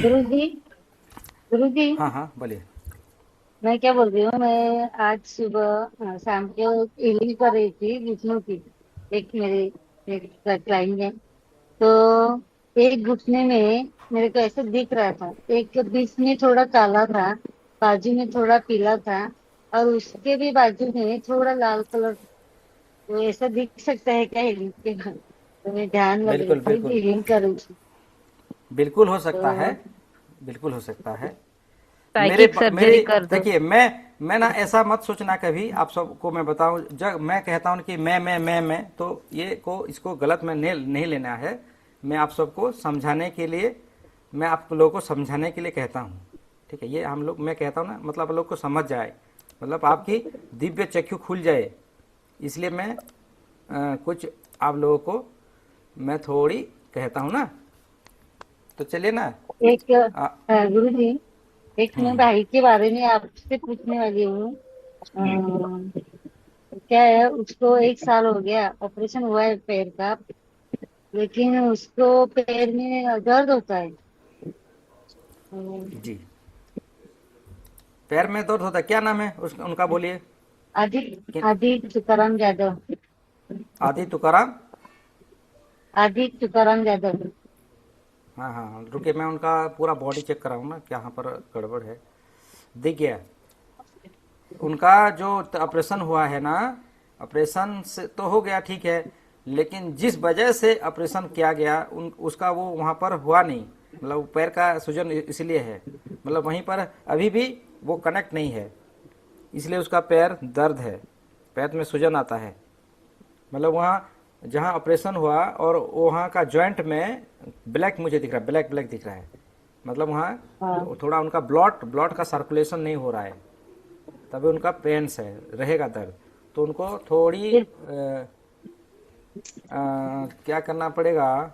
गुरु जी। गुरु जी, हाँ हाँ, बोलिए। मैं क्या बोल रही हूँ, मैं आज सुबह शाम को हीलिंग कर रही थी घुटनों की। एक मेरे एक क्लाइंट है, तो एक घुटने में मेरे को ऐसा दिख रहा था, एक बीच में थोड़ा काला था, बाजू में थोड़ा पीला था, और उसके भी बाजू में थोड़ा लाल कलर। तो ऐसा दिख सकता है क्या हीलिंग के बाद? तो मैं ध्यान लग रही बिल्कुल थी, बिल्कुल। हीलिंग कर रही थी। बिल्कुल हो सकता है। तो बिल्कुल हो सकता है। साइकिक मेरे सर्जरी कर दो। देखिए, मैं ना ऐसा मत सोचना कभी। आप सबको मैं बताऊं, जब मैं कहता हूं कि मैं तो ये को इसको गलत में नहीं लेना है। मैं आप सबको समझाने के लिए, मैं आप लोगों को समझाने के लिए कहता हूं। ठीक है, ये हम लोग, मैं कहता हूं ना, मतलब आप लोग को समझ जाए, मतलब आपकी दिव्य चक्षु खुल जाए। इसलिए मैं कुछ आप लोगों को मैं थोड़ी कहता हूं ना। तो चलिए ना। एक आ, गुरु जी, एक मैं हम्म, भाई के बारे में आपसे पूछने वाली हूँ। क्या है, उसको 1 साल हो गया, ऑपरेशन हुआ है पैर का, लेकिन उसको पैर में दर्द होता है। जी। पैर में दर्द होता है, क्या नाम है उसका, उनका बोलिए। आदित्य कि- आदित्य तुकाराम यादव। आदि तुकाराम। आदित्य तुकाराम यादव। हाँ हाँ हाँ, रुकिए, मैं उनका पूरा बॉडी चेक कराऊँ ना, क्या यहाँ पर गड़बड़ है। देखिए, उनका जो ऑपरेशन हुआ है ना, ऑपरेशन से तो हो गया, ठीक है। लेकिन जिस वजह से ऑपरेशन किया गया, उसका वो वहाँ पर हुआ नहीं। मतलब पैर का सूजन इसलिए है, मतलब वहीं पर अभी भी वो कनेक्ट नहीं है, इसलिए उसका पैर दर्द है। पैर में सूजन आता है, मतलब वहाँ जहाँ ऑपरेशन हुआ और वहाँ का जॉइंट में ब्लैक मुझे दिख रहा है, ब्लैक ब्लैक दिख रहा है। मतलब वहाँ हाँ। थोड़ा उनका ब्लड ब्लड का सर्कुलेशन नहीं हो रहा है, तभी उनका पेन्स है, रहेगा दर्द। तो उनको थोड़ी फिर क्या करना पड़ेगा,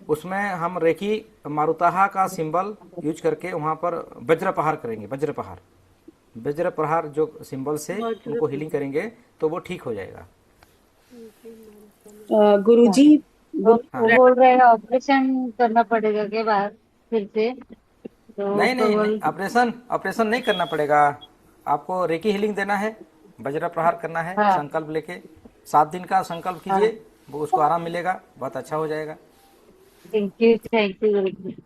उसमें हम रेकी मारुताहा का सिंबल यूज करके वहाँ पर वज्र प्रहार करेंगे। वज्र प्रहार, वज्र प्रहार जो सिंबल से उनको हीलिंग करेंगे, तो वो ठीक हो जाएगा। हाँ। गुरुजी। तो हाँ। वो बोल रहे हैं ऑपरेशन करना पड़ेगा के बाद फिर से। तो नहीं नहीं नहीं, ऑपरेशन ऑपरेशन नहीं करना पड़ेगा। आपको रेकी हीलिंग देना है, वज्र प्रहार करना है, हाँ संकल्प लेके 7 दिन का संकल्प हाँ। कीजिए, वो उसको आराम मिलेगा, बहुत अच्छा हो जाएगा। थैंक यू गुरु जी।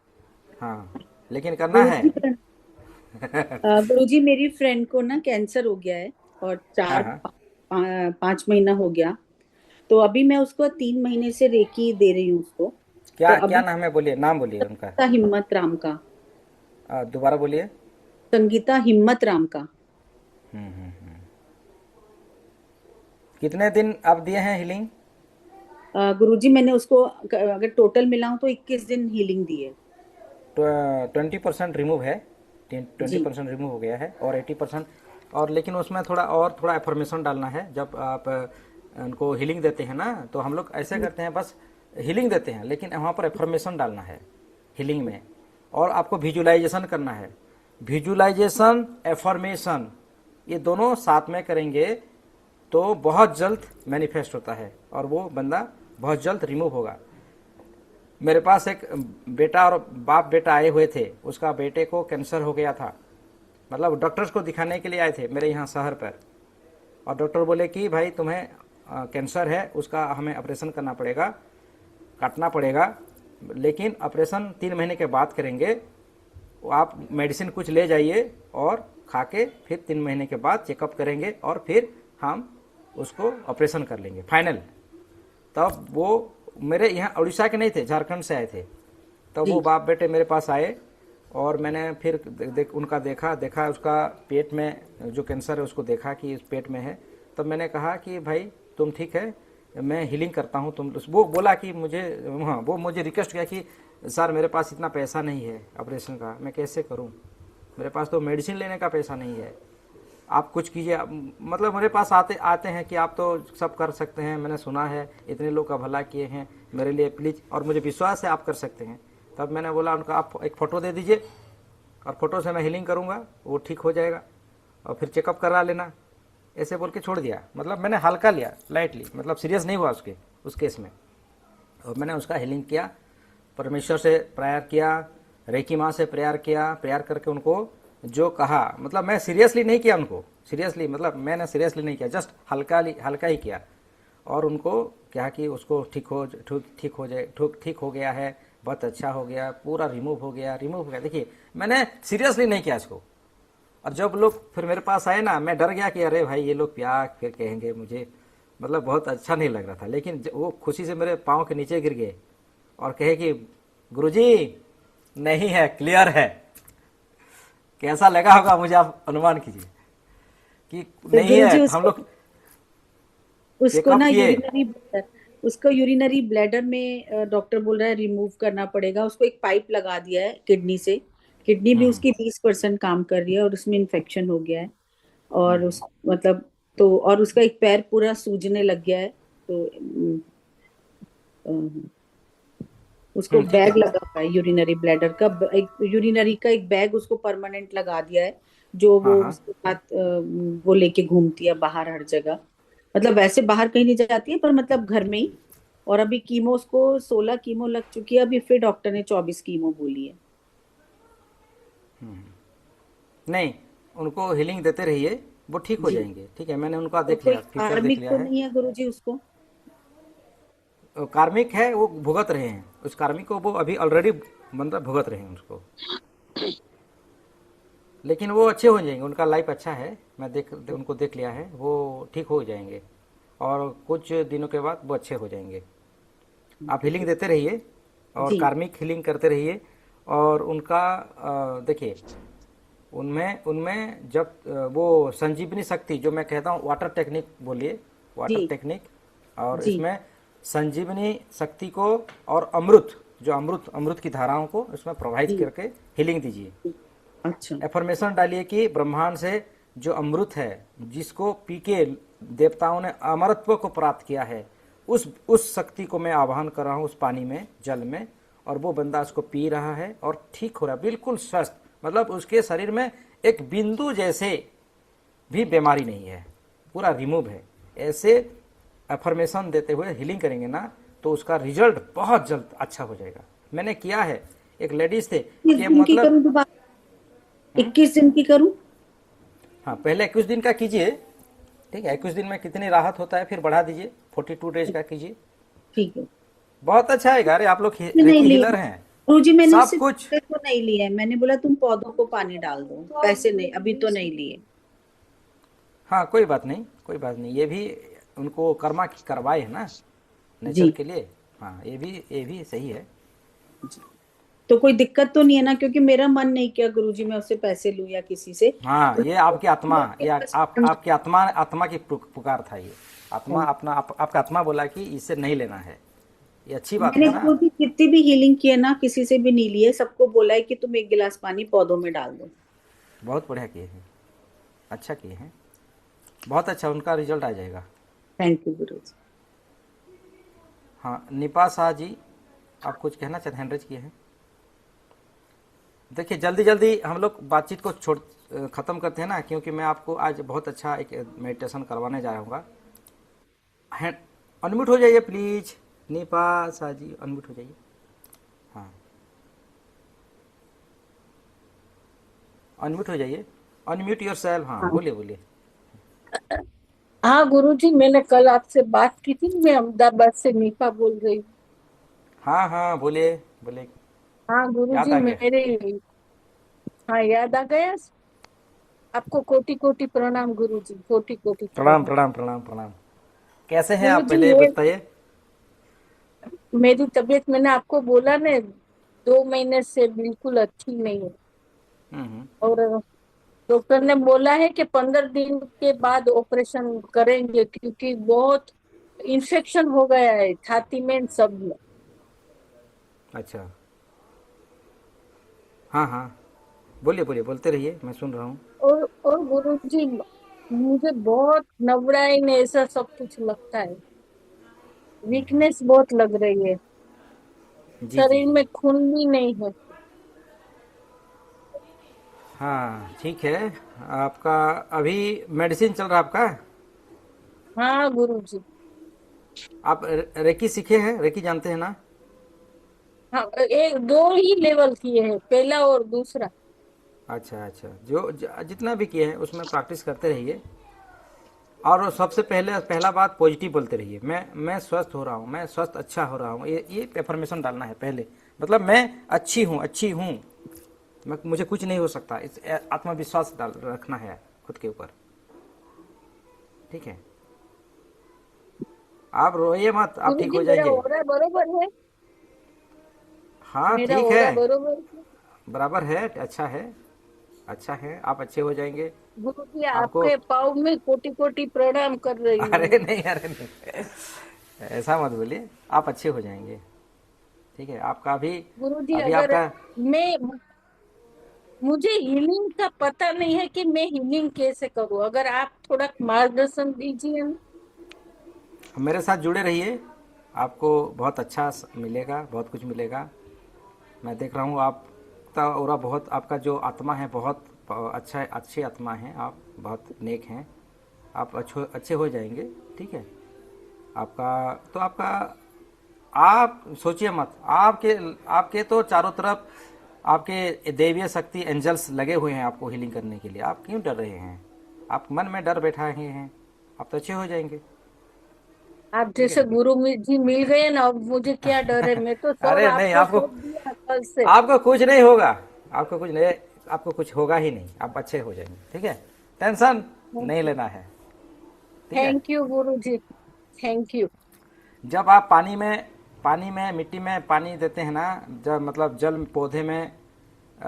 हाँ, लेकिन करना है। गुरुजी गुरुजी, मेरी फ्रेंड को ना कैंसर हो गया है, और हाँ हाँ। 5 महीना हो गया। तो अभी मैं उसको 3 महीने से रेकी दे रही हूँ उसको। तो क्या क्या अभी नाम है, बोलिए, नाम बोलिए उनका। संगीता हिम्मत राम का। दोबारा बोलिए। संगीता हिम्मत राम का। कितने दिन आप दिए हैं हीलिंग? गुरुजी, मैंने उसको अगर टोटल मिलाऊं तो 21 दिन हीलिंग दी है। 20% रिमूव है, ट्वेंटी जी। परसेंट रिमूव हो गया है, और 80%। और लेकिन उसमें थोड़ा एफर्मेशन डालना है। जब आप उनको हीलिंग देते हैं ना, तो हम लोग ऐसे करते हैं, बस हीलिंग देते हैं, लेकिन वहाँ पर एफर्मेशन डालना है हीलिंग में। और आपको विजुलाइजेशन करना है। विजुलाइजेशन, एफर्मेशन, ये दोनों साथ में करेंगे तो बहुत जल्द मैनिफेस्ट होता है, और वो बंदा बहुत जल्द रिमूव होगा। मेरे पास एक बेटा और बाप बेटा आए हुए थे, उसका बेटे को कैंसर हो गया था। मतलब डॉक्टर्स को दिखाने के लिए आए थे मेरे यहाँ शहर पर, और डॉक्टर बोले कि भाई तुम्हें कैंसर है, उसका हमें ऑपरेशन करना पड़ेगा, काटना पड़ेगा, लेकिन ऑपरेशन 3 महीने के बाद करेंगे। आप मेडिसिन कुछ ले जाइए और खा के फिर 3 महीने के बाद चेकअप करेंगे, और फिर हम उसको ऑपरेशन कर लेंगे फाइनल। तब वो मेरे यहाँ उड़ीसा के नहीं थे, झारखंड से आए थे। तब वो जी। बाप बेटे मेरे पास आए, और मैंने फिर उनका देखा देखा उसका पेट में जो कैंसर है उसको देखा कि इस पेट में है। तब मैंने कहा कि भाई तुम ठीक है, मैं हीलिंग करता हूँ, तुम। वो बोला कि मुझे, हाँ, वो मुझे रिक्वेस्ट किया कि सर मेरे पास इतना पैसा नहीं है ऑपरेशन का, मैं कैसे करूँ, मेरे पास तो मेडिसिन लेने का पैसा नहीं है, आप कुछ कीजिए। मतलब मेरे पास आते आते हैं कि आप तो सब कर सकते हैं, मैंने सुना है इतने लोग का भला किए हैं, मेरे लिए प्लीज़, और मुझे विश्वास है आप कर सकते हैं। तब मैंने बोला उनका, आप एक फ़ोटो दे दीजिए, और फोटो से मैं हीलिंग करूँगा, वो ठीक हो जाएगा, और फिर चेकअप करा लेना। ऐसे बोल के छोड़ दिया। मतलब मैंने हल्का लिया, लाइटली, मतलब सीरियस नहीं हुआ उस केस में। और मैंने उसका हीलिंग किया, परमेश्वर से प्रेयर किया, रेकी माँ से प्रेयर किया, प्रेयर करके उनको जो कहा, मतलब मैं सीरियसली नहीं किया उनको, सीरियसली मतलब मैंने सीरियसली नहीं किया, जस्ट हल्का हल्का ही किया। और उनको क्या कि उसको ठीक हो जाए, ठीक हो गया है, बहुत अच्छा हो गया, पूरा रिमूव हो गया। देखिए मैंने सीरियसली नहीं किया इसको। और जब लोग फिर मेरे पास आए ना, मैं डर गया कि अरे भाई ये लोग क्या फिर कहेंगे मुझे, मतलब बहुत अच्छा नहीं लग रहा था। लेकिन वो खुशी से मेरे पाँव के नीचे गिर गए और कहे कि गुरुजी नहीं है, क्लियर है। कैसा लगा होगा मुझे आप अनुमान कीजिए कि तो नहीं गुरुजी है। हम उसको लोग उसको चेकअप ना किए। यूरिनरी ब्लैडर में डॉक्टर बोल रहा है रिमूव करना पड़ेगा उसको। एक पाइप लगा दिया है किडनी से। किडनी भी उसकी 20% काम कर रही है और उसमें इन्फेक्शन हो गया है। और उस मतलब तो और उसका एक पैर पूरा सूजने लग गया है। तो अम, उसको ठीक बैग है। लगा हुआ है यूरिनरी ब्लैडर का। एक यूरिनरी का एक बैग उसको परमानेंट लगा दिया है, जो हाँ वो हाँ। उसके साथ वो लेके घूमती है बाहर हर जगह। मतलब वैसे बाहर कहीं नहीं जाती है, पर मतलब घर में ही। और अभी कीमो उसको 16 कीमो लग चुकी है। अभी फिर डॉक्टर ने 24 कीमो बोली है। नहीं, उनको हीलिंग देते रहिए, वो ठीक हो जी। जाएंगे। ठीक है, मैंने उनका तो देख कोई लिया, फ्यूचर देख कार्मिक लिया तो है। नहीं है गुरुजी उसको? कार्मिक है, वो भुगत रहे हैं उस कार्मिक को, वो अभी ऑलरेडी मतलब भुगत रहे हैं उसको। लेकिन वो अच्छे हो जाएंगे, उनका लाइफ अच्छा है, मैं उनको देख लिया है, वो ठीक हो जाएंगे। और कुछ दिनों के बाद वो अच्छे हो जाएंगे। आप हीलिंग देते रहिए और जी कार्मिक हीलिंग करते रहिए। और उनका देखिए, उनमें उनमें जब वो संजीवनी शक्ति, जो मैं कहता हूँ वाटर टेक्निक बोलिए, जी वाटर टेक्निक। और जी। इसमें संजीवनी शक्ति को और अमृत, जो अमृत अमृत की धाराओं को इसमें प्रवाहित जी। करके हीलिंग दीजिए। अच्छा। एफर्मेशन डालिए कि ब्रह्मांड से जो अमृत है, जिसको पी के देवताओं ने अमरत्व को प्राप्त किया है, उस शक्ति को मैं आवाहन कर रहा हूँ उस पानी में, जल में। और वो बंदा उसको पी रहा है और ठीक हो रहा है, बिल्कुल स्वस्थ, मतलब उसके शरीर में एक बिंदु जैसे भी बीमारी नहीं है, पूरा रिमूव है। ऐसे अफर्मेशन देते हुए हीलिंग करेंगे ना, तो उसका रिजल्ट बहुत जल्द अच्छा हो जाएगा। मैंने किया है, एक लेडीज थे किस कि दिन की मतलब करूं दोबारा? 21 दिन की करूं? हाँ, पहले 21 दिन का कीजिए। ठीक है, 21 दिन में कितनी राहत होता है फिर बढ़ा दीजिए, 42 डेज का कीजिए। ठीक है। बहुत अच्छा आएगा। अरे आप लोग नहीं रेकी लिए हीलर हैं, गुरुजी, मैंने सब उससे कुछ। पैसे तो नहीं लिए। मैंने बोला तुम पौधों को पानी डाल दो, पैसे नहीं, अभी तो नहीं लिए। हाँ कोई बात नहीं, कोई बात नहीं, ये भी उनको कर्मा की करवाए है ना, नेचर जी के लिए। हाँ, ये भी सही है। जी। तो कोई दिक्कत तो नहीं है ना? क्योंकि मेरा मन नहीं किया गुरुजी मैं उससे पैसे लूं या किसी से। हाँ, तो ये आपकी आत्मा, ये मैं आपकी आत्मा, आत्मा की पुकार था ये। आत्मा अपना आपका आत्मा बोला कि इससे नहीं लेना है। ये अच्छी बात मैंने है ना। गुरुजी जितनी भी हीलिंग की है ना, किसी से भी नहीं लिए। सबको बोला है कि तुम एक गिलास पानी पौधों में डाल दो। बहुत बढ़िया किए हैं, अच्छा किए हैं, बहुत अच्छा, उनका रिजल्ट आ जाएगा। थैंक यू गुरुजी। हाँ, निपा शाह जी, आप कुछ कहना चाहते हैं? हैंड रेज किए हैं। देखिए जल्दी जल्दी हम लोग बातचीत को ख़त्म करते हैं ना, क्योंकि मैं आपको आज बहुत अच्छा एक मेडिटेशन करवाने जा रहा हूँ। हैंड अनम्यूट हो जाइए प्लीज, निपा शाह जी अनम्यूट हो जाइए। हाँ, अनम्यूट हो जाइए, अनम्यूट योर सेल्फ। हाँ हाँ बोलिए बोलिए। हाँ गुरुजी, मैंने कल आपसे बात की थी। मैं अहमदाबाद से नीपा बोल रही हूँ। हाँ हाँ बोलिए बोलिए, हाँ याद गुरुजी आ गया। मेरे, हाँ याद आ गया। आपको कोटि कोटि प्रणाम गुरुजी, कोटि कोटि प्रणाम प्रणाम। प्रणाम प्रणाम प्रणाम। कैसे हैं आप, गुरुजी पहले ये मैं, बताइए। मेरी तबीयत मैंने आपको बोला ने, 2 महीने से बिल्कुल अच्छी नहीं है। हम्म। और डॉक्टर ने बोला है कि 15 दिन के बाद ऑपरेशन करेंगे, क्योंकि बहुत इन्फेक्शन हो गया है छाती में, सब में। अच्छा, हाँ हाँ, बोलिए बोलिए, बोलते रहिए, मैं सुन रहा हूँ। और गुरुजी मुझे बहुत नबड़ाई ने ऐसा सब कुछ लगता है। वीकनेस बहुत लग रही है। जी जी शरीर जी। में खून भी नहीं है। हाँ ठीक है। आपका अभी मेडिसिन चल रहा है आपका? हाँ गुरुजी। आप रेकी सीखे हैं, रेकी जानते हैं ना? हाँ, एक दो ही लेवल किए हैं, पहला और दूसरा। अच्छा अच्छा, जितना भी किए हैं उसमें प्रैक्टिस करते रहिए। और सबसे पहले पहला बात पॉजिटिव बोलते रहिए, मैं स्वस्थ हो रहा हूँ, मैं स्वस्थ अच्छा हो रहा हूँ, ये एफर्मेशन डालना है पहले। मतलब मैं अच्छी हूँ, मुझे कुछ नहीं हो सकता, इस आत्मविश्वास डाल रखना है खुद के ऊपर। ठीक है, आप रोइए मत, आप ठीक गुरुजी हो मेरा जाएंगे। ओरा बरोबर है? हाँ मेरा ठीक है, ओरा बरोबर है? बराबर है, अच्छा है, अच्छा है, आप अच्छे हो जाएंगे। गुरुजी आपको आपके पाँव में कोटि कोटि प्रणाम कर रही हूँ। अरे नहीं, ऐसा मत बोलिए, आप अच्छे हो जाएंगे। ठीक है, आपका अभी गुरुजी अभी अगर आपका मैं मुझे हीलिंग का पता नहीं है कि मैं हीलिंग कैसे करूँ, अगर आप थोड़ा मार्गदर्शन दीजिए ना। मेरे साथ जुड़े रहिए, आपको बहुत अच्छा मिलेगा, बहुत कुछ मिलेगा। मैं देख रहा हूँ आपका और बहुत, आपका जो आत्मा है बहुत अच्छा, अच्छी आत्मा है, आप बहुत नेक हैं, आप अच्छे हो जाएंगे। ठीक है, आपका तो आपका, आप सोचिए मत, आपके आपके तो चारों तरफ आपके दैवीय शक्ति एंजल्स लगे हुए हैं आपको हीलिंग करने के लिए। आप क्यों डर रहे हैं? आप मन में डर बैठा हैं, आप तो अच्छे हो जाएंगे। आप ठीक जैसे है। गुरु जी मिल गए ना, अब मुझे क्या डर है, मैं तो सब अरे नहीं, आपको आपको सौंप दिया कल से। आपको कुछ नहीं होगा, आपको कुछ नहीं, आपको कुछ होगा ही नहीं, आप अच्छे हो जाएंगे। ठीक है, टेंशन नहीं लेना है। ठीक है। Thank you Guru ji, thank you. जब आप पानी में मिट्टी में पानी देते हैं ना, जब मतलब जल पौधे में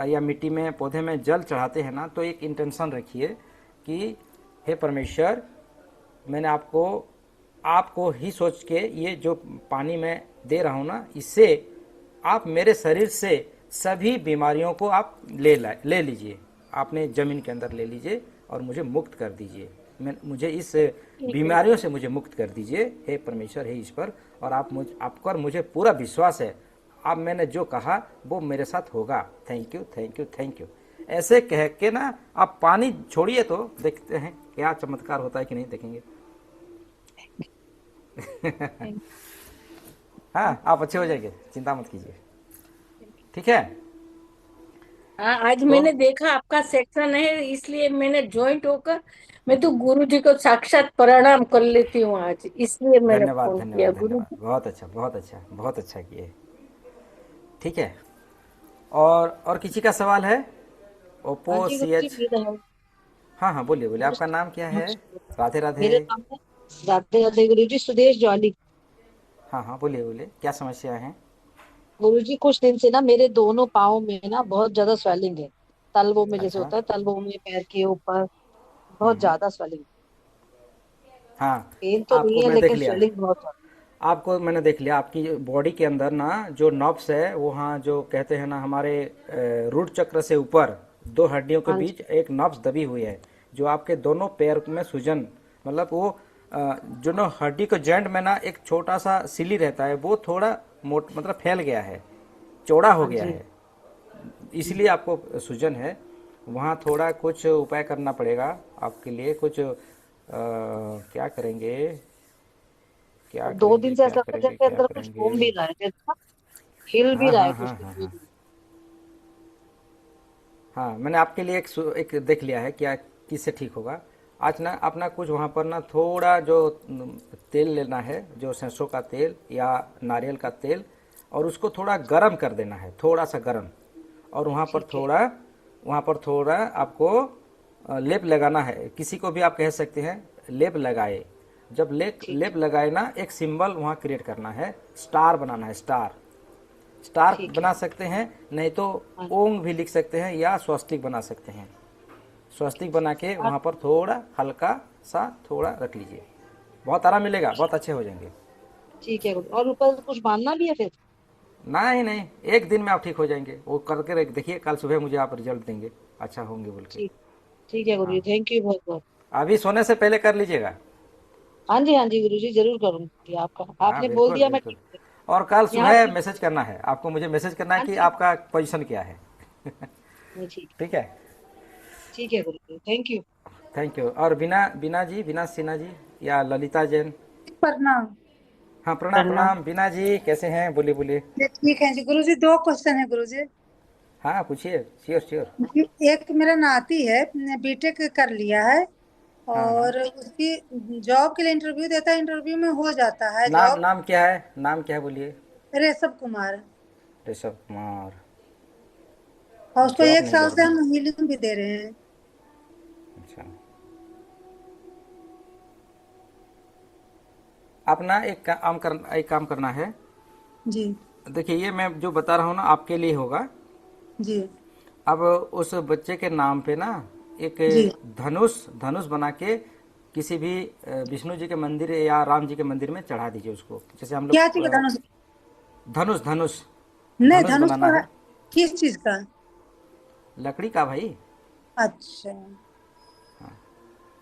या मिट्टी में पौधे में जल चढ़ाते हैं ना, तो एक इंटेंशन रखिए कि हे परमेश्वर, मैंने आपको आपको ही सोच के ये जो पानी में दे रहा हूँ ना, इससे आप मेरे शरीर से सभी बीमारियों को आप ले लीजिए, आपने ज़मीन के अंदर ले लीजिए और मुझे मुक्त कर दीजिए। मुझे इस ठीक है। बीमारियों से मुझे मुक्त कर दीजिए हे परमेश्वर, हे ईश्वर। और आप पर मुझे पूरा विश्वास है, अब मैंने जो कहा वो मेरे साथ होगा। Thank you, thank you, thank you. ऐसे कह के ना आप पानी छोड़िए, तो देखते हैं क्या चमत्कार होता है कि नहीं, देखेंगे। Thank हाँ, आप अच्छे हो जाएंगे, चिंता मत कीजिए। ठीक है। हाँ, आज तो मैंने देखा आपका सेक्शन है, इसलिए मैंने ज्वाइंट होकर मैं तो गुरु जी को साक्षात प्रणाम कर लेती हूँ आज, इसलिए मैंने धन्यवाद, फोन किया धन्यवाद, गुरु धन्यवाद, जी। बहुत अच्छा, बहुत अच्छा, बहुत अच्छा किए। ठीक है। और किसी का सवाल है? हाँ ओप्पो जी सी गुरु जी, एच। मेरा है। हाँ हाँ, बोलिए बोलिए, आपका नाम क्या है? नमस्कार। राधे राधे। मेरा नाम है राधे राधे गुरु जी, सुदेश जौली। हाँ हाँ, बोलिए बोलिए, क्या समस्या है? गुरु जी कुछ दिन से ना मेरे दोनों पाँव में ना बहुत ज्यादा स्वेलिंग है। तलवों में जैसे अच्छा। होता है, तलवों में पैर के ऊपर बहुत ज्यादा स्वेलिंग। हाँ, पेन तो नहीं आपको है मैं देख लेकिन लिया, स्वेलिंग बहुत ज्यादा। आपको मैंने देख लिया। आपकी बॉडी के अंदर ना जो नर्व्स है, वहाँ जो कहते हैं ना, हमारे रूट चक्र से ऊपर दो हड्डियों के हाँ जी। बीच एक नर्व्स दबी हुई है, जो आपके दोनों पैर में सूजन, मतलब वो जो ना हड्डी के जॉइंट में ना एक छोटा सा सिली रहता है, वो थोड़ा मोट मतलब फैल गया है, चौड़ा हो हाँ गया जी। है, इसलिए आपको सूजन है। वहाँ थोड़ा कुछ उपाय करना पड़ेगा आपके लिए। कुछ क्या करेंगे, क्या और दो दिन करेंगे, से क्या ऐसा लगता है करेंगे, जैसे क्या अंदर कुछ करेंगे? घूम भी रहा है, जैसा हिल भी हाँ रहा है हाँ कुछ हाँ हाँ कुछ हाँ। भी। हाँ, मैंने आपके लिए एक देख लिया है क्या किससे ठीक होगा। आज ना अपना कुछ वहाँ पर ना थोड़ा जो तेल लेना है, जो सरसों का तेल या नारियल का तेल, और उसको थोड़ा गरम कर देना है, थोड़ा सा गरम। और ठीक है। वहाँ पर थोड़ा आपको लेप लगाना है। किसी को भी आप कह सकते हैं लेप लगाए। जब ठीक लेप लगाए ना, एक सिंबल वहाँ क्रिएट करना है, स्टार बनाना है, स्टार। स्टार ठीक है। बना सकते हैं, नहीं तो हाँ। ओम भी लिख सकते हैं या स्वस्तिक बना सकते हैं। स्वस्तिक बना के हाँ, वहाँ पर थोड़ा हल्का सा थोड़ा रख लीजिए, बहुत आराम मिलेगा, बहुत अच्छे हो जाएंगे। ठीक है गुरु। और ऊपर कुछ बांधना भी है फिर? नहीं नहीं, एक दिन में आप ठीक हो जाएंगे। वो करके देखिए, कल सुबह मुझे आप रिजल्ट देंगे, अच्छा होंगे बोल के। ठीक। ठीक है गुरु जी, हाँ, थैंक यू बहुत बहुत। अभी सोने से पहले कर लीजिएगा। हाँ जी गुरु जी, जरूर करूंगी। आपका हाँ आपने बोल बिल्कुल दिया, मैं बिल्कुल। ठीक है। और कल यहाँ सुबह पे। मैसेज करना है आपको, मुझे मैसेज करना है हाँ कि जी। आपका पोजीशन क्या है। नहीं, ठीक। ठीक है। ठीक है गुरु जी, थैंक यू। Thank you. और बिना बिना जी, बिना सिन्हा जी या ललिता जैन। प्रणाम। हाँ, प्रणाम प्रणाम। प्रणाम बीना जी, कैसे हैं? बोलिए बोलिए। जी, ठीक है जी गुरुजी। दो क्वेश्चन है गुरुजी। हाँ पूछिए, श्योर श्योर। एक मेरा नाती है, बीटेक कर लिया है हाँ हाँ। और उसकी जॉब के लिए इंटरव्यू देता है, इंटरव्यू में हो जाता है नाम जॉब। नाम क्या है? नाम क्या है बोलिए। ऋषभ कुमार। ऋषभ कुमार। और उसको जॉब एक नहीं साल लग से रही। हम हीलिंग भी दे रहे हैं। अच्छा, आप ना एक काम करना है। जी देखिए, ये मैं जो बता रहा हूँ ना आपके लिए होगा। जी अब उस बच्चे के नाम पे ना एक जी। धनुष धनुष बना के किसी भी विष्णु जी के मंदिर या राम जी के मंदिर में चढ़ा दीजिए उसको। जैसे हम क्या लोग चाहिए धनुष? धनुष धनुष नहीं, धनुष धनुष बनाना तो है। है। किस चीज का? लकड़ी का भाई। अच्छा।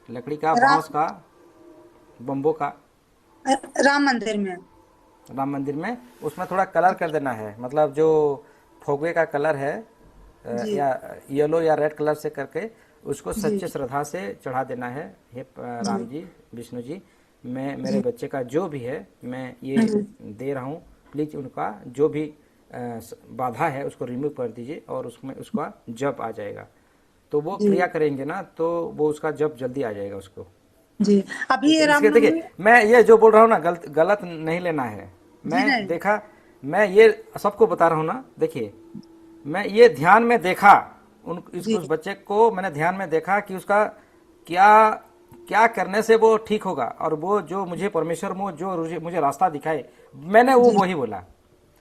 लकड़ी का, बांस राम का, बम्बो का। राम मंदिर में। राम मंदिर में उसमें थोड़ा कलर कर देना है, मतलब जो फोगवे का कलर है जी या येलो या रेड कलर से करके उसको जी सच्चे श्रद्धा से चढ़ा देना है। हे राम जी जी, विष्णु जी, मैं मेरे जी। बच्चे का जो भी है मैं ये हम्म, दे रहा हूँ, प्लीज़ उनका जो भी बाधा है उसको रिमूव कर दीजिए और उसमें उसका जप आ जाएगा। तो वो जी क्रिया करेंगे ना तो वो उसका जप जल्दी आ जाएगा उसको। जी। अभी ठीक ये है, इसके देखिए रामनवमी। मैं ये जो बोल रहा हूँ ना गलत गलत नहीं लेना है। जी मैं नहीं। देखा, मैं ये सबको बता रहा हूँ ना। देखिए, मैं ये ध्यान में देखा, जी उस बच्चे को मैंने ध्यान में देखा कि उसका क्या क्या करने से वो ठीक होगा, और वो जो मुझे परमेश्वर मुझे रास्ता दिखाए, मैंने वो जी वही बोला।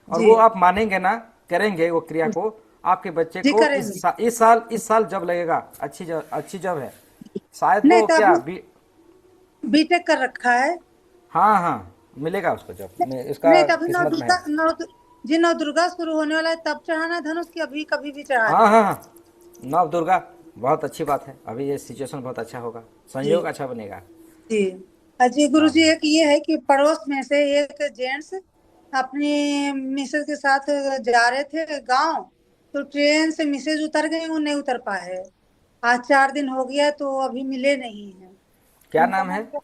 और जी वो आप मानेंगे ना, करेंगे वो क्रिया को, आपके बच्चे जी को करेंगे। इस साल जब लगेगा, अच्छी जब है शायद नहीं वो तो क्या अभी भी। बीटेक कर रखा है। हाँ हाँ, मिलेगा उसको जब, मैं इसका नहीं तो अभी किस्मत में है। जी नौ दुर्गा शुरू होने वाला है, तब चढ़ाना है धनुष की अभी कभी भी चढ़ा हाँ दें? हाँ हाँ, नव दुर्गा, बहुत अच्छी बात है। अभी ये सिचुएशन बहुत अच्छा होगा, जी संयोग अच्छा बनेगा। जी। अजय गुरु हाँ जी, हाँ। एक ये है कि पड़ोस में से एक जेंट्स अपनी मिसेज के साथ जा रहे थे गांव, तो ट्रेन से मिसेज उतर गई, वो नहीं उतर पाए। आज 4 दिन हो गया तो अभी मिले नहीं है। क्या उनका नाम है? नाम क्या?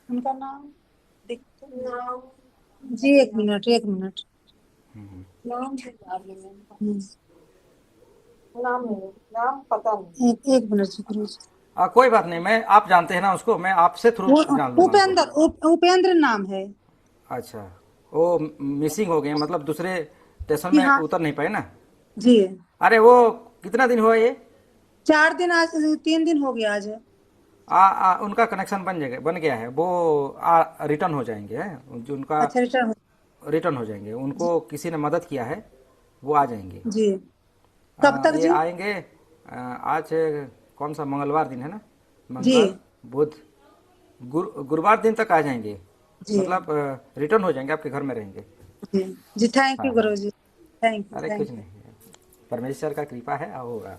उनका नाम दिख तो नाम। जी एक मिनट एक मिनट। नाम है याद नहीं है उनका। नाम है, नाम पता नहीं। एक मिनट जी गुरु जी। कोई बात नहीं, मैं आप जानते हैं ना उसको, मैं आपसे थ्रू जान लूंगा उनको। उपेंद्र नाम है। अच्छा, वो मिसिंग हो गए, मतलब दूसरे स्टेशन जी में हाँ। उतर नहीं पाए ना। जी। अरे वो कितना दिन हुआ ये? 4 दिन, आज 3 दिन हो गया आज। उनका कनेक्शन बन गया है, वो रिटर्न हो जाएंगे, हैं जो उनका अच्छा रिटर्न हो। रिटर्न हो जाएंगे, जी उनको किसी ने मदद किया है, वो आ जाएंगे। जी। कब तक ये जी? आएंगे आज कौन सा मंगलवार दिन है ना, जी मंगल बुध गुरुवार दिन तक आ जाएंगे। जी मतलब रिटर्न हो जाएंगे, आपके घर में रहेंगे। जी जी। थैंक हाँ यू हाँ। गुरु जी। थैंक यू अरे कुछ थैंक यू। नहीं, परमेश्वर का कृपा है, होगा।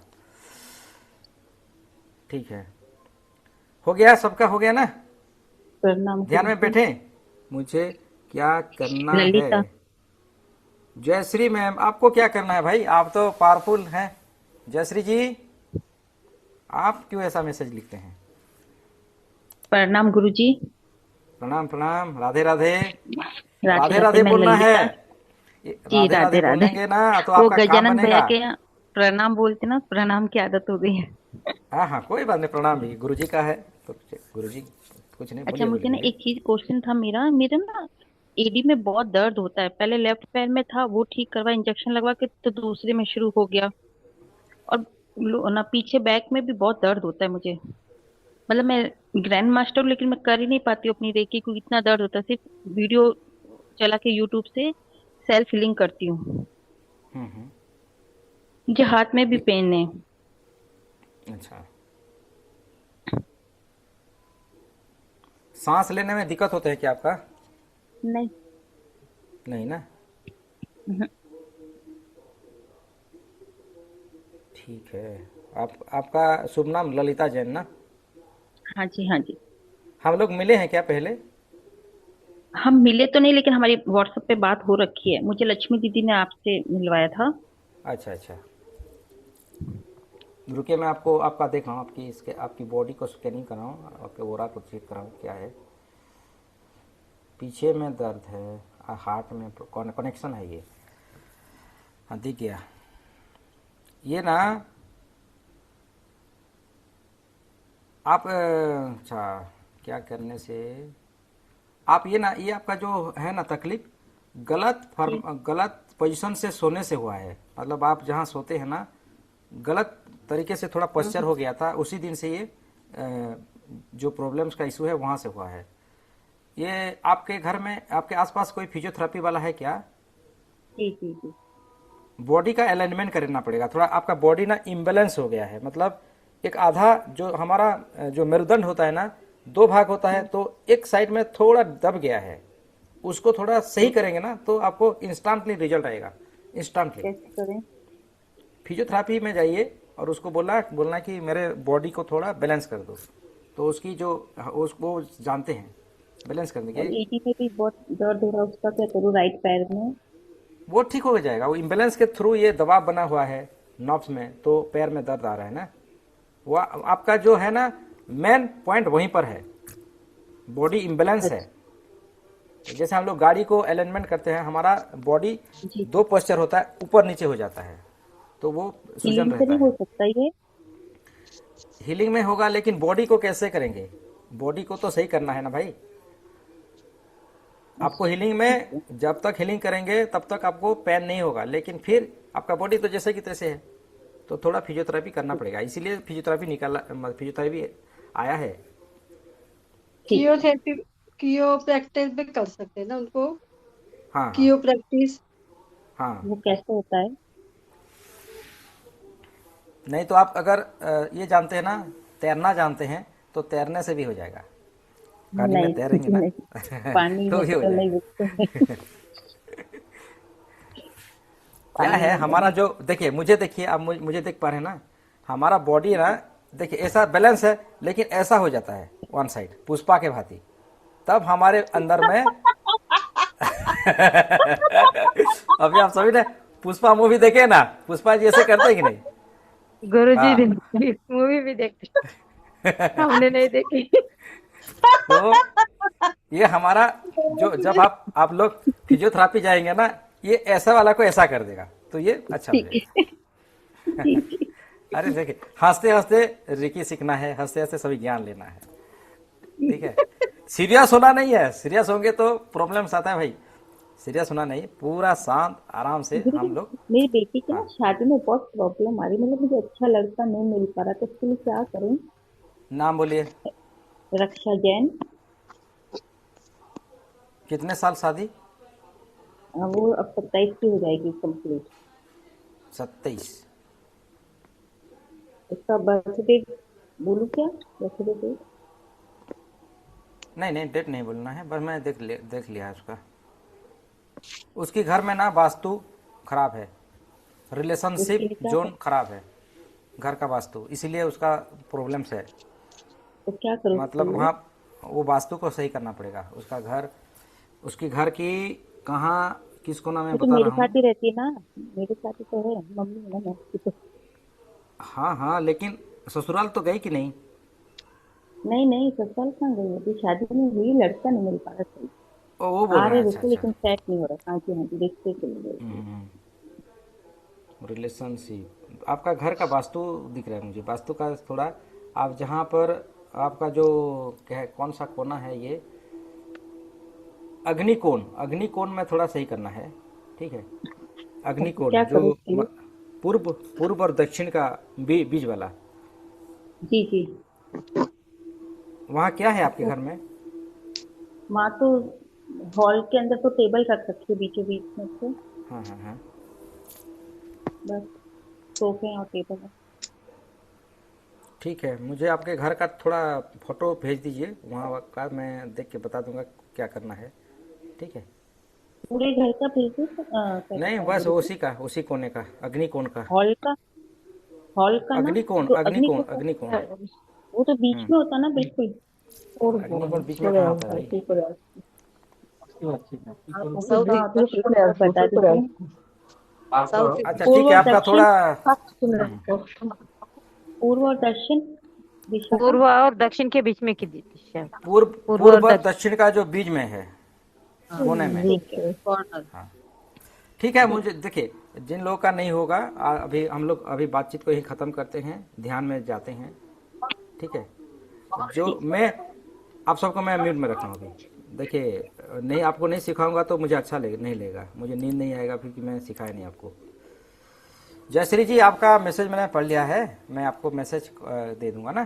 ठीक है, हो गया, सबका हो गया ना? प्रणाम ध्यान गुरु में जी। बैठे, मुझे क्या करना है। ललिता। जयश्री मैम, आपको क्या करना है भाई, आप तो पावरफुल हैं। जयश्री जी, आप क्यों ऐसा मैसेज लिखते हैं? प्रणाम गुरु जी। प्रणाम प्रणाम, राधे राधे। राधे राधे राधे, राधे मैं बोलना है। ललिता। जी राधे राधे राधे राधे। बोलेंगे ना तो वो आपका काम गजानन भैया बनेगा। के यहाँ प्रणाम बोलते ना, प्रणाम की आदत हो गई है। हाँ हाँ, कोई बात नहीं, प्रणाम भी गुरु जी का है तो। गुरु जी कुछ नहीं, अच्छा, बोलिए मुझे बोलिए ना बोलिए। एक चीज क्वेश्चन था मेरा मेरा ना एडी में बहुत दर्द होता है। पहले लेफ्ट पैर में था, वो ठीक करवा, इंजेक्शन लगवा के, तो दूसरे में शुरू हो गया। और ना पीछे बैक में भी बहुत दर्द होता है मुझे। मतलब मैं ग्रैंड मास्टर हूँ, लेकिन मैं कर ही नहीं पाती हूँ अपनी रेकी को, इतना दर्द होता है। सिर्फ वीडियो चला के यूट्यूब से सेल्फ हीलिंग करती हूँ। हम्म। मुझे हाथ में भी पेन है। अच्छा, सांस लेने में दिक्कत होता है क्या आपका? नहीं। नहीं ना? हम्म। ठीक है। आपका शुभ नाम ललिता जैन ना? हाँ जी हाँ जी। हम लोग मिले हैं क्या पहले? हम मिले तो नहीं, लेकिन हमारी व्हाट्सएप पे बात हो रखी है। मुझे लक्ष्मी दीदी ने आपसे मिलवाया था। अच्छा अच्छा, रुकिए, मैं आपको आपका देख रहा हूँ, आपकी बॉडी को स्कैनिंग कर रहा हूँ, आपके ओरा को चेक कर रहा हूँ क्या है। पीछे में दर्द है, हार्ट में कनेक्शन है ये। हाँ दिख गया। ये ना आप अच्छा क्या करने से आप ये ना, ये आपका जो है ना तकलीफ गलत पोजीशन से सोने से हुआ है। मतलब आप जहाँ सोते हैं ना, गलत तरीके से थोड़ा पोस्चर हो गया था, उसी दिन से ये जो प्रॉब्लम्स का इशू है वहाँ से हुआ है। ये आपके घर में आपके आसपास कोई फिजियोथेरेपी वाला है क्या? जी जी जी। बॉडी का अलाइनमेंट करना पड़ेगा थोड़ा। आपका बॉडी ना इम्बेलेंस हो गया है, मतलब एक आधा जो हमारा जो मेरुदंड होता है ना, दो भाग होता है, तो एक साइड में थोड़ा दब गया है। उसको थोड़ा सही करेंगे ना तो आपको इंस्टेंटली रिजल्ट आएगा, इंस्टेंटली। कैसे करें? फिजियोथेरेपी में जाइए और उसको बोलना कि मेरे बॉडी को थोड़ा बैलेंस कर दो, तो उसकी जो वो जानते हैं बैलेंस करने के। एडी में भी बहुत दर्द हो रहा है, उसका क्या करूँ राइट पैर में? वो ठीक हो जाएगा। वो इम्बेलेंस के थ्रू ये दबाव बना हुआ है नर्व्स में, तो पैर में दर्द आ रहा है ना। वो आपका जो है ना मेन पॉइंट वहीं पर है, बॉडी इम्बेलेंस है। जैसे हम लोग गाड़ी को अलाइनमेंट करते हैं, हमारा बॉडी दो पोस्चर होता है, ऊपर नीचे हो जाता है, तो वो सूजन रहता हो है। सकता है ये हीलिंग में होगा, लेकिन बॉडी को कैसे करेंगे? बॉडी को तो सही करना है ना भाई। आपको हीलिंग में जब तक हीलिंग करेंगे तब तक आपको पेन नहीं होगा, लेकिन फिर आपका बॉडी तो जैसे कि तैसे है, तो थोड़ा फिजियोथेरेपी करना पड़ेगा। इसीलिए फिजियोथेरेपी आया है। कियोथेरेपी कियो प्रैक्टिस भी कर सकते हैं ना उनको? हाँ हाँ कियो प्रैक्टिस हाँ। वो कैसे होता है? नहीं तो आप अगर ये जानते हैं ना, तैरना जानते हैं, तो तैरने से भी हो जाएगा। पानी में नहीं तैरेंगे ना नहीं, पानी तो में भी हो तो नहीं जाएगा। रुकते। क्या पानी है में हमारा जो, देखिए मुझे देखिए, आप मुझे देख पा रहे हैं ना, हमारा बॉडी ना देखिए ऐसा बैलेंस है, लेकिन ऐसा हो जाता है वन साइड, पुष्पा के भांति। तब हमारे अंदर में अभी आप सभी ने पुष्पा मूवी देखे ना, पुष्पा जी ऐसे करते हैं कि नहीं? गुरुजी हाँ मूवी भी देखते, हमने नहीं देखी। तो ये हमारा जो, जब आप लोग फिजियोथेरेपी जाएंगे ना, ये ऐसा वाला को ऐसा कर देगा, तो ये अच्छा हो जाएगा। अरे देखिए, हंसते हंसते रिकी सीखना है, हंसते हंसते सभी ज्ञान लेना है, ठीक है। सीरियस होना नहीं है, सीरियस होंगे तो प्रॉब्लम्स आता है भाई। सीरियस होना नहीं, पूरा शांत आराम से हम लोग। मेरी बेटी की ना हाँ शादी में बहुत प्रॉब्लम आ रही, मतलब मुझे अच्छा लड़का नहीं मिल पा रहा, तो उसके लिए क्या करूं? नाम बोलिए। रक्षा जैन। कितने साल शादी? वो अब 27 की हो जाएगी कंप्लीट। 27। उसका बर्थडे बोलूं क्या? Birthday date? नहीं नहीं, डेट नहीं बोलना है, बस मैं देख लिया है उसका। उसकी घर में ना वास्तु खराब है, उसके रिलेशनशिप लिए क्या जोन खराब है, घर का वास्तु, इसीलिए उसका प्रॉब्लम्स है। तो क्या करूं उसके मतलब लिए? वहाँ वो वास्तु को सही करना पड़ेगा। उसका घर, उसकी घर की कहाँ किस कोना में वो तो बता मेरे रहा साथ हूँ। ही रहती है ना, मेरे साथ ही तो है, मम्मी है ना मैं उसकी तो। हाँ हाँ, लेकिन ससुराल तो गई कि नहीं? नहीं नहीं, ससुराल कहाँ गई? अभी शादी नहीं हुई, लड़का नहीं मिल पा रहा सही। ओ वो बोल आ रहे रहे हैं, अच्छा रुको, अच्छा। लेकिन सेट नहीं हो रहा। हाँ जी हाँ जी, देखते चले गए। रिलेशनशिप, आपका घर का वास्तु दिख रहा है मुझे, वास्तु का थोड़ा, आप जहाँ पर आपका जो क्या कौन सा कोना है ये, अग्निकोण, अग्निकोण में थोड़ा सही करना है, ठीक है। तो क्या अग्निकोण करूँ जो उसके लिए? पूर्व पूर्व और दक्षिण का बीच वाला, जी जी। वहाँ क्या है आपके घर में? माँ तो हॉल के अंदर तो टेबल रख रखी है बीचों बीच में से, हाँ हाँ हाँ, बस सोफे और टेबल है। ठीक है। मुझे आपके घर का थोड़ा फोटो भेज दीजिए, वहाँ का मैं देख के बता दूंगा क्या करना है, ठीक है। पूरे घर का भेजो तो क्या नहीं कहता है बस गुरुजी? उसी का, उसी कोने का, अग्निकोण का। हॉल का? हॉल का ना? अग्निकोण तो अग्निकोण अग्निकोण अग्निकोण। वो तो बीच में होता ना बिल्कुल। अग्निकोण बीच में कहाँ होता है भाई? आप उसका थोड़ा पूरा बता दीजिए। अच्छा ठीक पूर्व है, और आपका दक्षिण, थोड़ा पूर्व और दक्षिण दिशा का। पूर्व और दक्षिण के बीच में की दिशा। पूर्व पूर्व और पूर्व और दक्षिण। दक्षिण का जो बीच में है, कोने में। ठीक है। कॉर्नर। हाँ ठीक है। मुझे देखिए, जिन लोगों का नहीं होगा अभी हम लोग अभी बातचीत को ही ख़त्म करते हैं, ध्यान में जाते हैं। ठीक है, जो मैं आप सबको मैं म्यूट में रख रहा हूँ अभी। देखिए, नहीं आपको नहीं सिखाऊंगा तो मुझे अच्छा नहीं लगेगा, मुझे नींद नहीं आएगा फिर कि मैं सिखाया नहीं आपको। जयश्री जी, आपका मैसेज मैंने पढ़ लिया है, मैं आपको मैसेज दे दूंगा ना,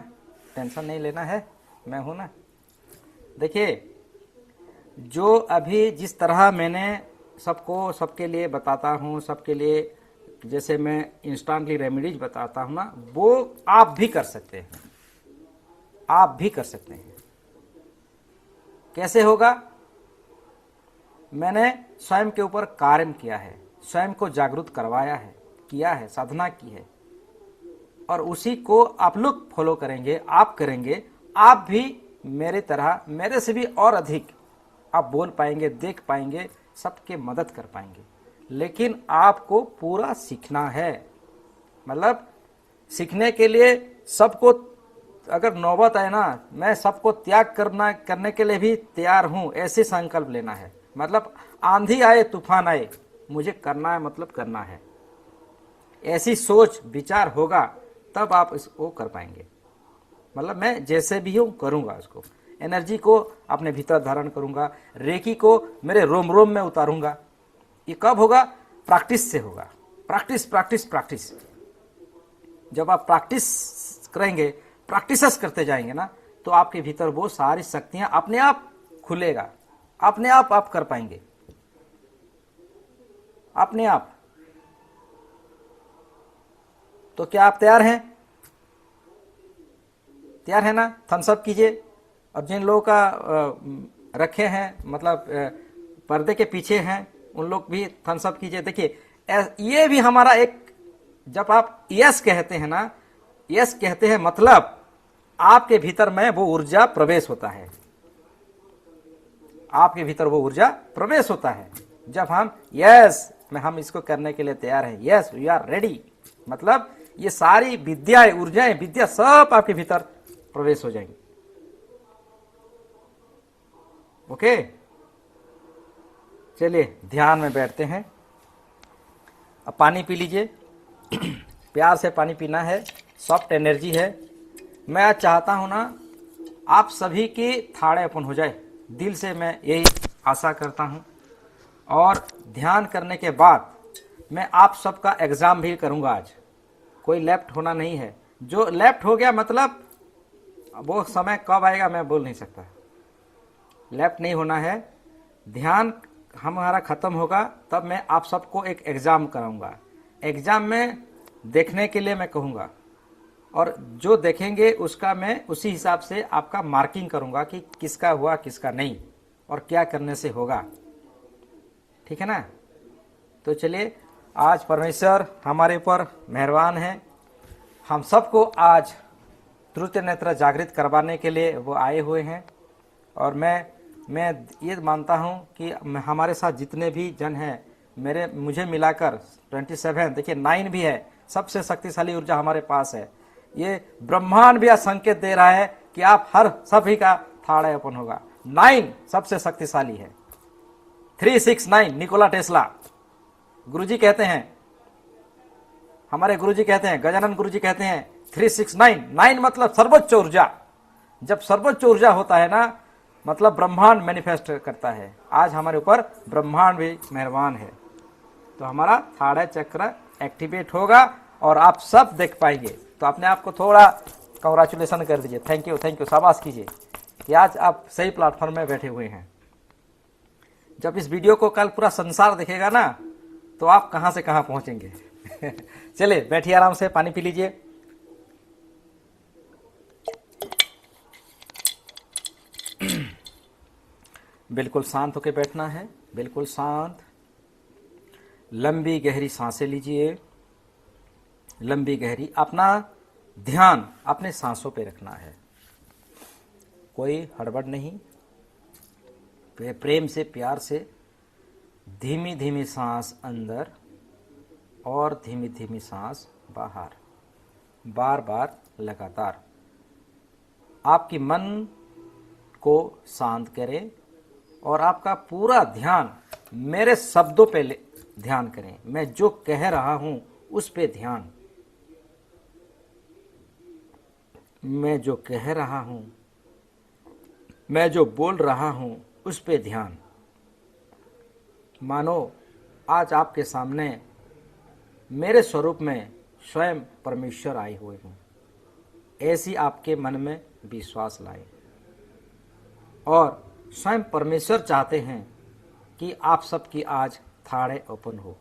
टेंशन नहीं लेना है, मैं हूँ ना। देखिए, जो अभी जिस तरह मैंने सबको सबके लिए बताता हूँ, सबके लिए जैसे मैं इंस्टेंटली रेमेडीज बताता हूँ ना, वो आप भी कर सकते हैं, आप भी कर सकते हैं। कैसे होगा? मैंने स्वयं के ऊपर कार्य किया है, स्वयं को जागरूक करवाया है, किया है, साधना की है, और उसी को आप लोग फॉलो करेंगे, आप करेंगे, आप भी मेरे तरह, मेरे से भी और अधिक आप बोल पाएंगे, देख पाएंगे, सबके मदद कर पाएंगे। लेकिन आपको पूरा सीखना है, मतलब सीखने के लिए सबको, अगर नौबत आए ना, मैं सबको त्याग करने के लिए भी तैयार हूं, ऐसे संकल्प लेना है। मतलब आंधी आए तूफान आए, मुझे करना है, मतलब करना है, ऐसी सोच विचार होगा तब आप इसको कर पाएंगे। मतलब मैं जैसे भी हूं करूंगा, उसको एनर्जी को अपने भीतर धारण करूंगा, रेकी को मेरे रोम रोम में उतारूंगा। ये कब होगा? प्रैक्टिस से होगा। Practice practice practice. जब आप प्रैक्टिस करेंगे, प्रैक्टिसेस करते जाएंगे ना, तो आपके भीतर वो सारी शक्तियां अपने आप खुलेगा, अपने आप कर पाएंगे, अपने आप। तो क्या आप तैयार हैं? तैयार है ना? थम्स अप कीजिए। और जिन लोगों का रखे हैं, मतलब पर्दे के पीछे हैं, उन लोग भी थम्स अप कीजिए। देखिए, ये भी हमारा एक, जब आप यस कहते हैं ना, यस कहते हैं मतलब आपके भीतर में वो ऊर्जा प्रवेश होता है, आपके भीतर वो ऊर्जा प्रवेश होता है। जब हम यस में हम इसको करने के लिए तैयार हैं, यस वी आर रेडी, मतलब ये सारी विद्याएं, ऊर्जाएं, विद्या सब आपके भीतर प्रवेश हो जाएंगी। ओके, चलिए ध्यान में बैठते हैं। अब पानी पी लीजिए, प्यार से पानी पीना है, सॉफ्ट एनर्जी है। मैं आज चाहता हूं ना, आप सभी की थाड़े ओपन हो जाए, दिल से मैं यही आशा करता हूं। और ध्यान करने के बाद मैं आप सबका एग्जाम भी करूंगा आज, कोई लेफ्ट होना नहीं है। जो लेफ्ट हो गया मतलब वो समय कब आएगा मैं बोल नहीं सकता, लेफ्ट नहीं होना है। ध्यान हमारा खत्म होगा तब मैं आप सबको एक एग्जाम कराऊंगा, एग्जाम में देखने के लिए मैं कहूंगा, और जो देखेंगे उसका मैं उसी हिसाब से आपका मार्किंग करूंगा कि किसका हुआ किसका नहीं, और क्या करने से होगा। ठीक है ना? तो चलिए, आज परमेश्वर हमारे ऊपर मेहरबान है, हम सबको आज तृतीय नेत्र जागृत करवाने के लिए वो आए हुए हैं। और मैं ये मानता हूं कि हमारे साथ जितने भी जन हैं, मुझे मिलाकर 27, देखिए 9 भी है, सबसे शक्तिशाली ऊर्जा हमारे पास है। ये ब्रह्मांड भी आज संकेत दे रहा है कि आप हर सभी का थाड़ा ओपन होगा। 9 सबसे शक्तिशाली है। 369 निकोला टेस्ला गुरुजी कहते हैं, हमारे गुरुजी कहते हैं, गजानन गुरुजी कहते हैं 369, 9 मतलब सर्वोच्च ऊर्जा। जब सर्वोच्च ऊर्जा होता है ना, मतलब ब्रह्मांड मैनिफेस्ट करता है। आज हमारे ऊपर ब्रह्मांड भी मेहरबान है, तो हमारा थाड़ा चक्र एक्टिवेट होगा और आप सब देख पाएंगे। तो अपने आप को थोड़ा कंग्रेचुलेशन कर दीजिए, थैंक यू, शाबाश कीजिए कि आज आप सही प्लेटफॉर्म में बैठे हुए हैं। जब इस वीडियो को कल पूरा संसार देखेगा ना, तो आप कहां से कहां पहुंचेंगे। चलिए बैठिए, आराम से पानी पी लीजिए। बिल्कुल शांत होकर बैठना है, बिल्कुल शांत। लंबी गहरी सांसें लीजिए, लंबी गहरी। अपना ध्यान अपने सांसों पे रखना है, कोई हड़बड़ नहीं, प्रेम से, प्यार से, धीमी धीमी सांस अंदर और धीमी धीमी सांस बाहर, बार बार लगातार। आपकी मन को शांत करें और आपका पूरा ध्यान मेरे शब्दों पे ध्यान करें। मैं जो कह रहा हूं उस पे ध्यान, मैं जो कह रहा हूं, मैं जो बोल रहा हूं उस पे ध्यान। मानो आज आपके सामने मेरे स्वरूप में स्वयं परमेश्वर आए हुए हैं, ऐसी आपके मन में विश्वास लाए। और स्वयं परमेश्वर चाहते हैं कि आप सबकी आज थाड़े ओपन हो।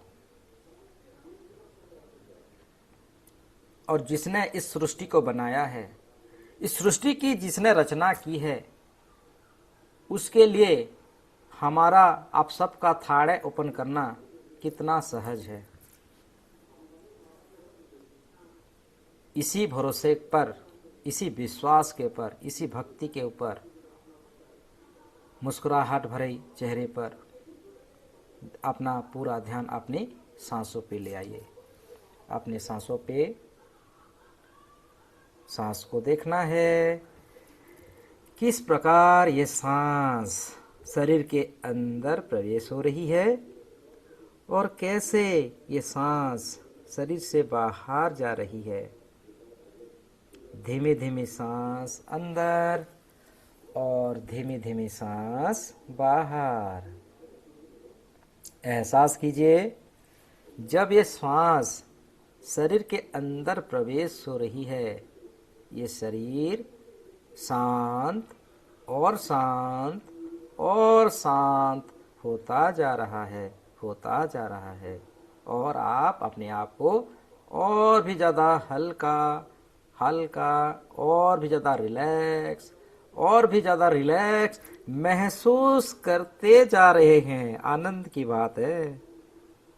और जिसने इस सृष्टि को बनाया है, इस सृष्टि की जिसने रचना की है, उसके लिए हमारा आप सबका थाड़े ओपन करना कितना सहज है। इसी भरोसे पर, इसी विश्वास के पर, इसी भक्ति के ऊपर मुस्कुराहट भरे चेहरे पर अपना पूरा ध्यान अपनी सांसों पे ले आइए। अपने सांसों पे, सांस को देखना है किस प्रकार ये सांस शरीर के अंदर प्रवेश हो रही है और कैसे ये सांस शरीर से बाहर जा रही है। धीमे धीमे सांस अंदर और धीमे धीमे सांस बाहर। एहसास कीजिए जब ये सांस शरीर के अंदर प्रवेश हो रही है, ये शरीर शांत और शांत और शांत होता जा रहा है, होता जा रहा है। और आप अपने आप को और भी ज़्यादा हल्का हल्का और भी ज़्यादा रिलैक्स और भी ज़्यादा रिलैक्स महसूस करते जा रहे हैं। आनंद की बात है,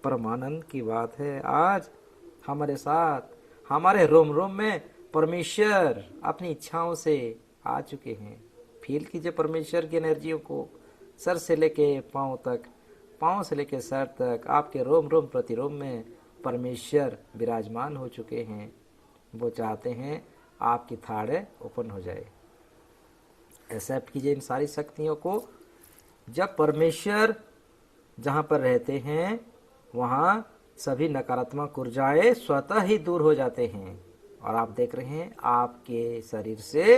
परमानंद की बात है। आज हमारे साथ, हमारे रोम रोम में परमेश्वर अपनी इच्छाओं से आ चुके हैं। फील कीजिए परमेश्वर की एनर्जियों को, सर से लेके पांव तक, पांव से लेके सर तक, आपके रोम रोम प्रतिरोम में परमेश्वर विराजमान हो चुके हैं। वो चाहते हैं आपकी थाड़े ओपन हो जाए। एक्सेप्ट कीजिए इन सारी शक्तियों को। जब परमेश्वर जहाँ पर रहते हैं वहाँ सभी नकारात्मक ऊर्जाएं स्वतः ही दूर हो जाते हैं। और आप देख रहे हैं आपके शरीर से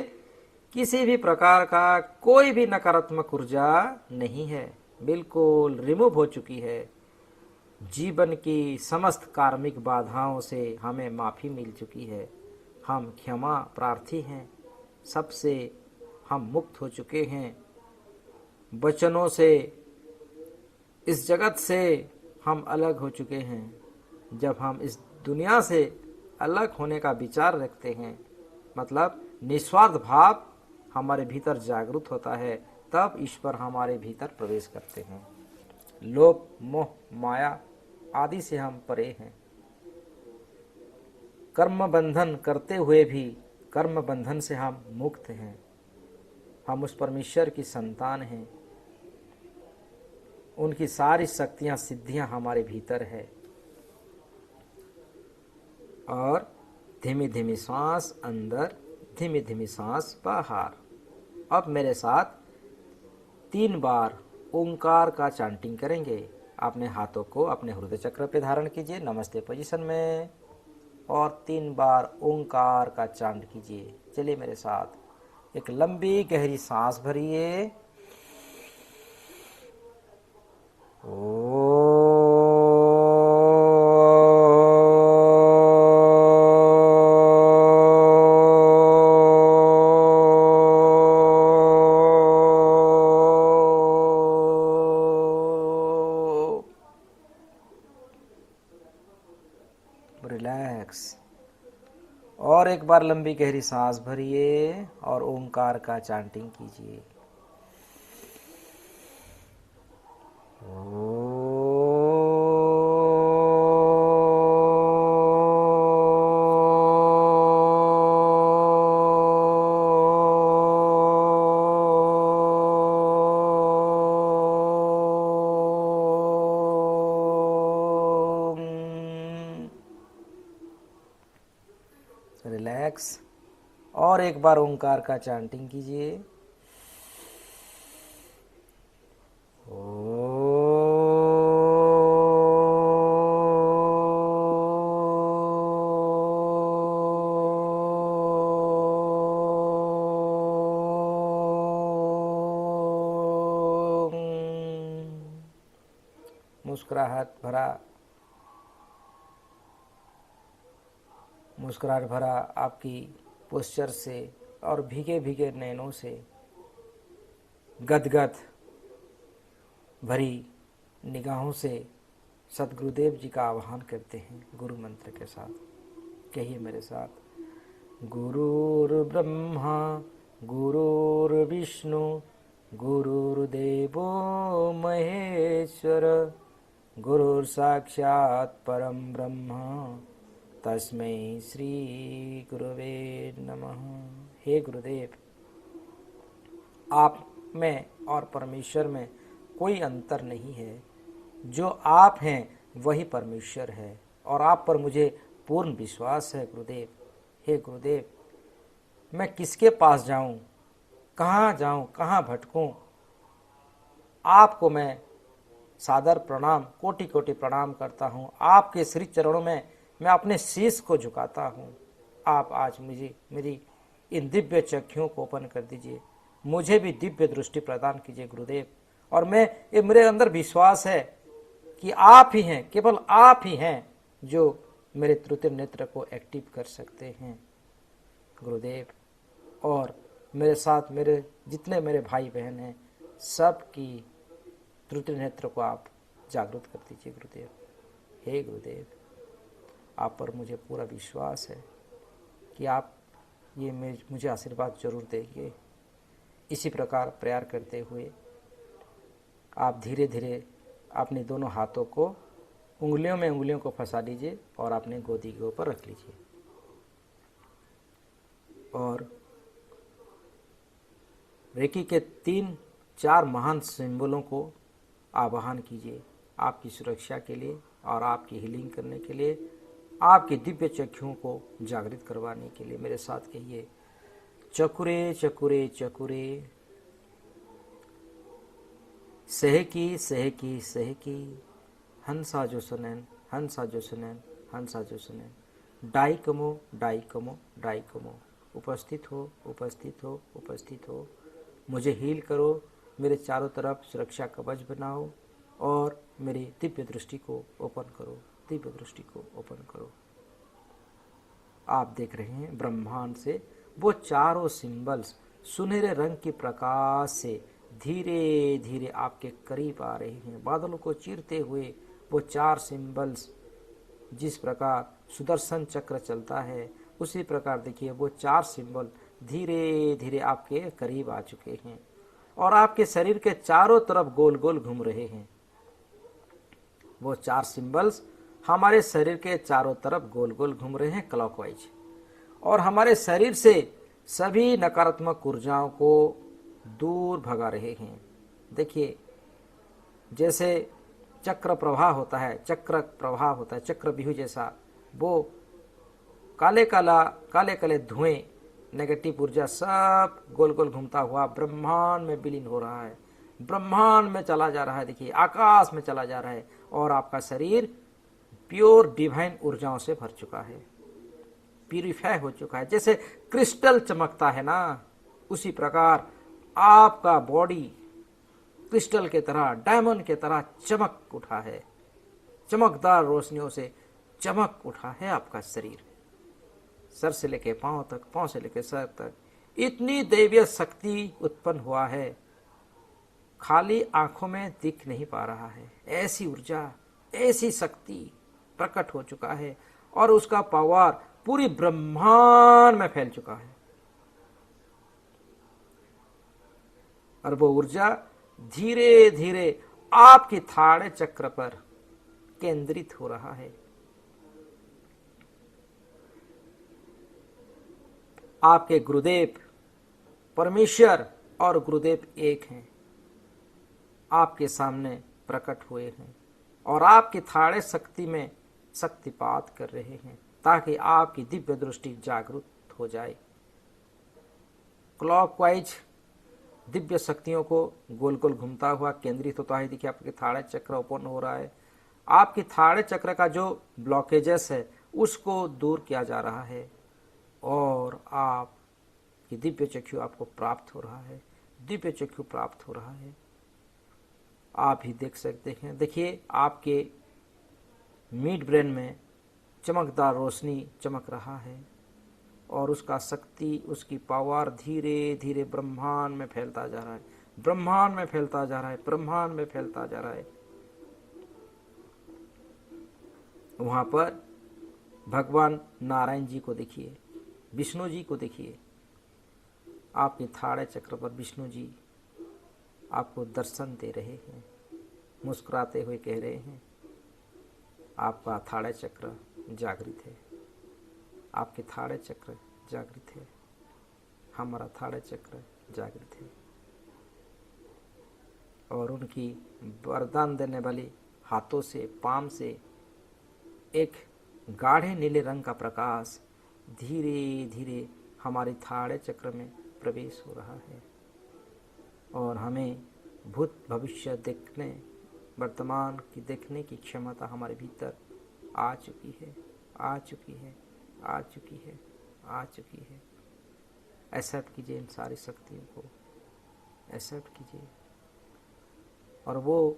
किसी भी प्रकार का कोई भी नकारात्मक ऊर्जा नहीं है, बिल्कुल रिमूव हो चुकी है। जीवन की समस्त कार्मिक बाधाओं से हमें माफ़ी मिल चुकी है। हम क्षमा प्रार्थी हैं, सबसे हम मुक्त हो चुके हैं। वचनों से, इस जगत से हम अलग हो चुके हैं। जब हम इस दुनिया से अलग होने का विचार रखते हैं, मतलब निस्वार्थ भाव हमारे भीतर जागृत होता है, तब ईश्वर हमारे भीतर प्रवेश करते हैं। लोभ मोह माया आदि से हम परे हैं। कर्म बंधन करते हुए भी कर्म बंधन से हम मुक्त हैं। हम उस परमेश्वर की संतान हैं। उनकी सारी शक्तियां सिद्धियां हमारे भीतर है। और धीमी धीमी सांस अंदर, धीमी धीमी सांस बाहर। अब मेरे साथ 3 बार ओंकार का चांटिंग करेंगे। अपने हाथों को अपने हृदय चक्र पे धारण कीजिए नमस्ते पोजीशन में और 3 बार ओंकार का चांट कीजिए। चलिए मेरे साथ। एक लंबी गहरी सांस भरिए। रिलैक्स। और एक बार लंबी गहरी सांस भरिए और ओंकार का चांटिंग कीजिए। रिलैक्स। और एक बार ओंकार का चांटिंग कीजिए। मुस्कुराहट भरा आपकी पोस्चर से और भीगे भीगे नैनों से गदगद भरी निगाहों से सदगुरुदेव जी का आह्वान करते हैं गुरु मंत्र के साथ। कहिए मेरे साथ, गुरुर्ब्रह्मा गुरुर्विष्णु गुरुर्देवो महेश्वर गुरुर्साक्षात् परम ब्रह्म तस्मै श्री गुरुवे नमः। हे गुरुदेव, आप में और परमेश्वर में कोई अंतर नहीं है। जो आप हैं वही परमेश्वर है और आप पर मुझे पूर्ण विश्वास है गुरुदेव। हे गुरुदेव, मैं किसके पास जाऊं, कहाँ जाऊं, कहाँ भटकूं, आपको मैं सादर प्रणाम, कोटि कोटि प्रणाम करता हूं। आपके श्री चरणों में मैं अपने शीश को झुकाता हूं। आप आज मुझे मेरी इन दिव्य चक्षुओं को ओपन कर दीजिए, मुझे भी दिव्य दृष्टि प्रदान कीजिए गुरुदेव। और ये मेरे अंदर विश्वास है कि आप ही हैं, केवल आप ही हैं जो मेरे तृतीय नेत्र को एक्टिव कर सकते हैं गुरुदेव। और मेरे साथ मेरे जितने मेरे भाई बहन हैं सब की तृतीय नेत्र को आप जागृत कर दीजिए गुरुदेव। हे गुरुदेव, आप पर मुझे पूरा विश्वास है कि आप ये मुझे आशीर्वाद जरूर देंगे। इसी प्रकार प्रयार करते हुए आप धीरे धीरे अपने दोनों हाथों को उंगलियों में उंगलियों को फंसा लीजिए और अपने गोदी के ऊपर रख लीजिए और रेकी के 3-4 महान सिंबलों को आवाहन कीजिए आपकी सुरक्षा के लिए और आपकी हीलिंग करने के लिए, आपकी दिव्य चक्षुओं को जागृत करवाने के लिए। मेरे साथ कहिए, चकुरे चकुरे चकुरे सहकी सहकी सहकी, हंसा जो सुनैन हंसा जो सुनैन हंसा जो सुनैन, डाई कमो डाई कमो डाई कमो, उपस्थित हो उपस्थित हो उपस्थित हो, मुझे हील करो, मेरे चारों तरफ सुरक्षा कवच बनाओ और मेरी दिव्य दृष्टि को ओपन करो, दिव्य दृष्टि को ओपन करो। आप देख रहे हैं ब्रह्मांड से वो चारों सिंबल्स सुनहरे रंग के प्रकाश से धीरे धीरे आपके करीब आ रहे हैं। बादलों को चीरते हुए वो 4 सिंबल्स, जिस प्रकार सुदर्शन चक्र चलता है उसी प्रकार देखिए वो 4 सिंबल धीरे धीरे आपके करीब आ चुके हैं और आपके शरीर के चारों तरफ गोल गोल घूम रहे हैं। वो 4 सिंबल्स हमारे शरीर के चारों तरफ गोल गोल घूम रहे हैं क्लॉकवाइज, और हमारे शरीर से सभी नकारात्मक ऊर्जाओं को दूर भगा रहे हैं। देखिए जैसे चक्र प्रवाह होता है, चक्र प्रवाह होता है, चक्र व्यूह जैसा, वो काले काले धुएं नेगेटिव ऊर्जा सब गोल गोल घूमता हुआ ब्रह्मांड में विलीन हो रहा है, ब्रह्मांड में चला जा रहा है। देखिए आकाश में चला जा रहा है और आपका शरीर प्योर डिवाइन ऊर्जाओं से भर चुका है, प्यूरिफाई हो चुका है। जैसे क्रिस्टल चमकता है ना, उसी प्रकार आपका बॉडी क्रिस्टल के तरह, डायमंड के तरह चमक उठा है, चमकदार रोशनियों से चमक उठा है आपका शरीर। सर से लेके पांव तक, पांव से लेके सर तक इतनी दैवीय शक्ति उत्पन्न हुआ है, खाली आंखों में दिख नहीं पा रहा है। ऐसी ऊर्जा, ऐसी शक्ति प्रकट हो चुका है और उसका पावर पूरी ब्रह्मांड में फैल चुका है। और वो ऊर्जा धीरे धीरे आपकी थाड़े चक्र पर केंद्रित हो रहा है। आपके गुरुदेव परमेश्वर और गुरुदेव एक हैं, आपके सामने प्रकट हुए हैं और आपकी थाड़े शक्ति में शक्तिपात कर रहे हैं ताकि आपकी दिव्य दृष्टि जागृत हो जाए। क्लॉकवाइज दिव्य शक्तियों को गोल गोल घूमता हुआ केंद्रित होता है। देखिए आपके थाड़े चक्र ओपन हो रहा है, आपकी थाड़े चक्र का जो ब्लॉकेजेस है उसको दूर किया जा रहा है और आपकी दिव्य चक्षु आपको प्राप्त हो रहा है, दिव्य चक्षु प्राप्त हो रहा है। आप ही देख सकते हैं। देखिए आपके मिड ब्रेन में चमकदार रोशनी चमक रहा है और उसका शक्ति, उसकी पावर धीरे धीरे ब्रह्मांड में फैलता जा रहा है, ब्रह्मांड में फैलता जा रहा है, ब्रह्मांड में फैलता जा रहा है। वहां पर भगवान नारायण जी को देखिए, विष्णु जी को देखिए, आपके थाड़े चक्र पर विष्णु जी आपको दर्शन दे रहे हैं, मुस्कुराते हुए कह रहे हैं आपका थाड़े चक्र जागृत है, आपके थाड़े चक्र जागृत है, हमारा थाड़े चक्र जागृत है। और उनकी वरदान देने वाली हाथों से, पाम से एक गाढ़े नीले रंग का प्रकाश धीरे धीरे हमारे थाड़े चक्र में प्रवेश हो रहा है और हमें भूत भविष्य देखने, वर्तमान की देखने की क्षमता हमारे भीतर आ चुकी है, आ चुकी है, आ चुकी है, आ चुकी है। एक्सेप्ट कीजिए इन सारी शक्तियों को, एक्सेप्ट कीजिए। और वो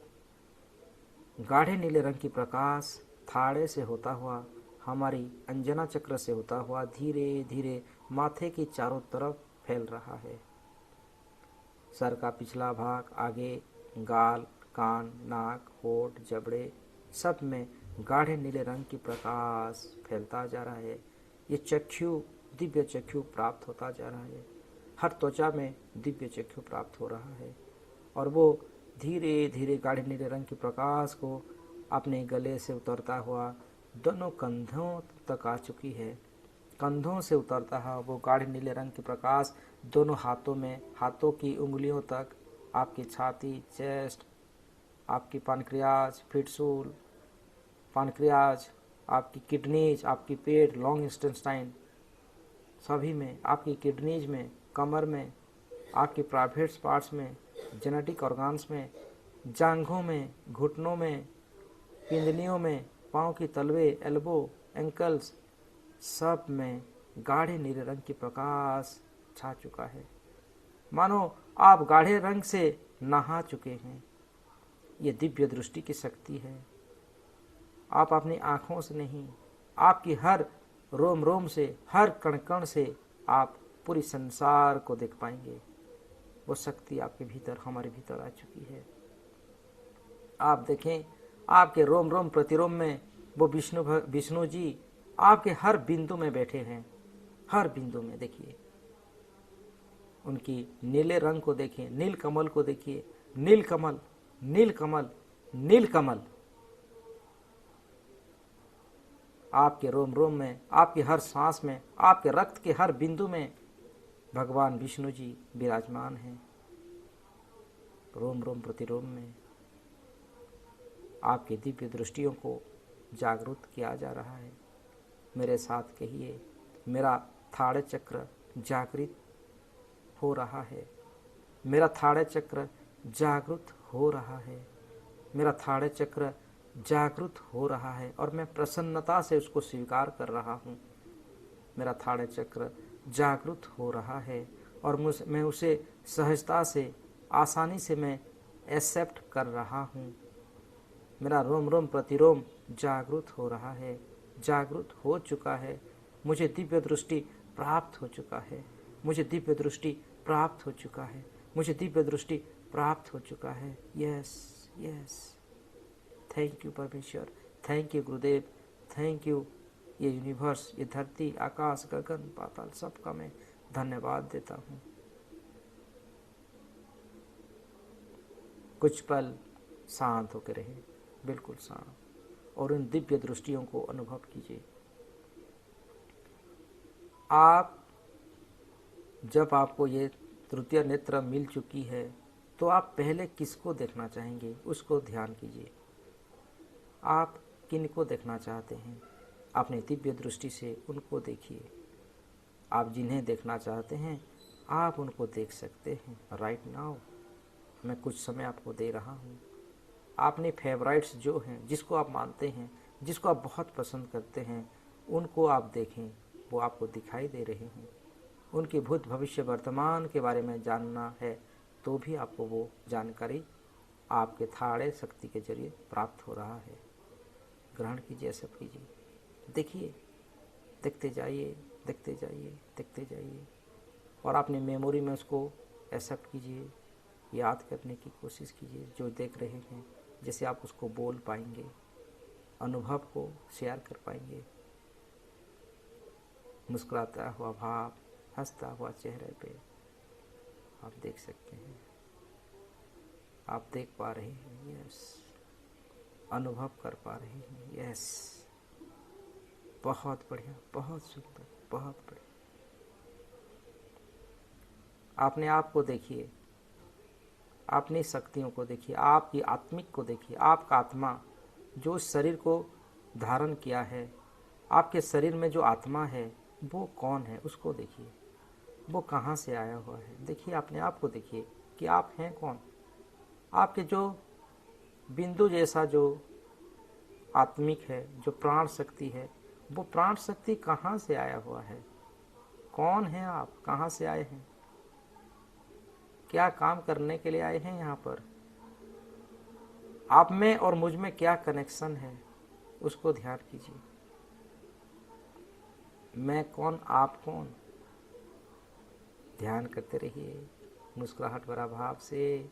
गाढ़े नीले रंग की प्रकाश थाड़े से होता हुआ, हमारी अंजना चक्र से होता हुआ धीरे धीरे माथे के चारों तरफ फैल रहा है। सर का पिछला भाग, आगे, गाल, कान, नाक, होठ, जबड़े, सब में गाढ़े नीले रंग की प्रकाश फैलता जा रहा है। ये चक्षु, दिव्य चक्षु प्राप्त होता जा रहा है। हर त्वचा में दिव्य चक्षु प्राप्त हो रहा है और वो धीरे धीरे गाढ़े नीले रंग के प्रकाश को अपने गले से उतरता हुआ दोनों कंधों तक आ चुकी है। कंधों से उतरता है वो गाढ़े नीले रंग के प्रकाश दोनों हाथों में, हाथों की उंगलियों तक, आपकी छाती, चेस्ट, आपकी पानक्रियाज, फिटसूल, पानक्रियाज, आपकी किडनीज, आपकी पेट, लॉन्ग इंटेस्टाइन, सभी में, आपकी किडनीज में, कमर में, आपके प्राइवेट पार्ट्स में, जेनेटिक ऑर्गन्स में, जांघों में, घुटनों में, पिंडलियों में, पाँव की तलवे, एल्बो, एंकल्स, सब में गाढ़े नीले रंग की प्रकाश छा चुका है। मानो आप गाढ़े रंग से नहा चुके हैं। ये दिव्य दृष्टि की शक्ति है। आप अपनी आँखों से नहीं, आपकी हर रोम रोम से, हर कण कण से आप पूरी संसार को देख पाएंगे। वो शक्ति आपके भीतर, हमारे भीतर आ चुकी है। आप देखें, आपके रोम रोम प्रतिरोम में वो विष्णु जी आपके हर बिंदु में बैठे हैं। हर बिंदु में देखिए, उनकी नीले रंग को देखिए, नील कमल को देखिए, नील कमल, नील कमल, नील कमल आपके रोम रोम में, आपके हर सांस में, आपके रक्त के हर बिंदु में भगवान विष्णु जी विराजमान हैं। रोम रोम प्रतिरोम में आपकी दिव्य दृष्टियों को जागरूक किया जा रहा है। मेरे साथ कहिए, मेरा थाड़े चक्र जागृत हो रहा है, मेरा थाड़े चक्र जागृत हो रहा है, मेरा थाड़े चक्र जागृत हो रहा है और मैं प्रसन्नता से उसको स्वीकार कर रहा हूँ। मेरा थाड़े चक्र जागृत हो रहा है और मैं उसे सहजता से, आसानी से मैं एक्सेप्ट कर रहा हूँ। मेरा रोम रोम प्रतिरोम जागृत हो रहा है, जागृत हो चुका है। मुझे दिव्य दृष्टि प्राप्त हो चुका है, मुझे दिव्य दृष्टि प्राप्त हो चुका है, मुझे दिव्य दृष्टि प्राप्त हो चुका है। यस यस, थैंक यू परमेश्वर, thank you Gurudev, thank you. ये यूनिवर्स, ये धरती, आकाश, गगन, पाताल, सबका मैं धन्यवाद देता हूँ। कुछ पल शांत होकर रहे, बिल्कुल शांत, और उन दिव्य दृष्टियों को अनुभव कीजिए। आप जब आपको ये तृतीय नेत्र मिल चुकी है तो आप पहले किसको देखना चाहेंगे, उसको ध्यान कीजिए। आप किनको देखना चाहते हैं, अपने दिव्य दृष्टि से उनको देखिए। आप जिन्हें देखना चाहते हैं आप उनको देख सकते हैं राइट नाउ। मैं कुछ समय आपको दे रहा हूँ। अपने फेवराइट्स जो हैं, जिसको आप मानते हैं, जिसको आप बहुत पसंद करते हैं, उनको आप देखें, वो आपको दिखाई दे रहे हैं। उनके भूत भविष्य वर्तमान के बारे में जानना है तो भी आपको वो जानकारी आपके थाड़े शक्ति के जरिए प्राप्त हो रहा है। ग्रहण कीजिए, एक्सेप्ट कीजिए, देखिए, देखते जाइए, देखते जाइए, देखते जाइए, और अपनी मेमोरी में उसको एक्सेप्ट कीजिए, याद करने की कोशिश कीजिए जो देख रहे हैं, जैसे आप उसको बोल पाएंगे, अनुभव को शेयर कर पाएंगे। मुस्कुराता हुआ भाव, हंसता हुआ चेहरे पे आप देख सकते हैं, आप देख पा रहे हैं, यस, अनुभव कर पा रहे हैं, यस, बहुत बढ़िया, बहुत सुंदर, बहुत बढ़िया। आपने आप को देखिए, अपनी शक्तियों को देखिए, आपकी आत्मिक को देखिए, आपका आत्मा जो शरीर को धारण किया है, आपके शरीर में जो आत्मा है वो कौन है, उसको देखिए, वो कहाँ से आया हुआ है। देखिए, अपने आप को देखिए कि आप हैं कौन। आपके जो बिंदु जैसा जो आत्मिक है, जो प्राण शक्ति है, वो प्राण शक्ति कहाँ से आया हुआ है, कौन है आप, कहाँ से आए हैं, क्या काम करने के लिए आए हैं यहाँ पर, आप में और मुझ में क्या कनेक्शन है, उसको ध्यान कीजिए। मैं कौन, आप कौन, ध्यान करते रहिए, मुस्कुराहट भरा भाव से,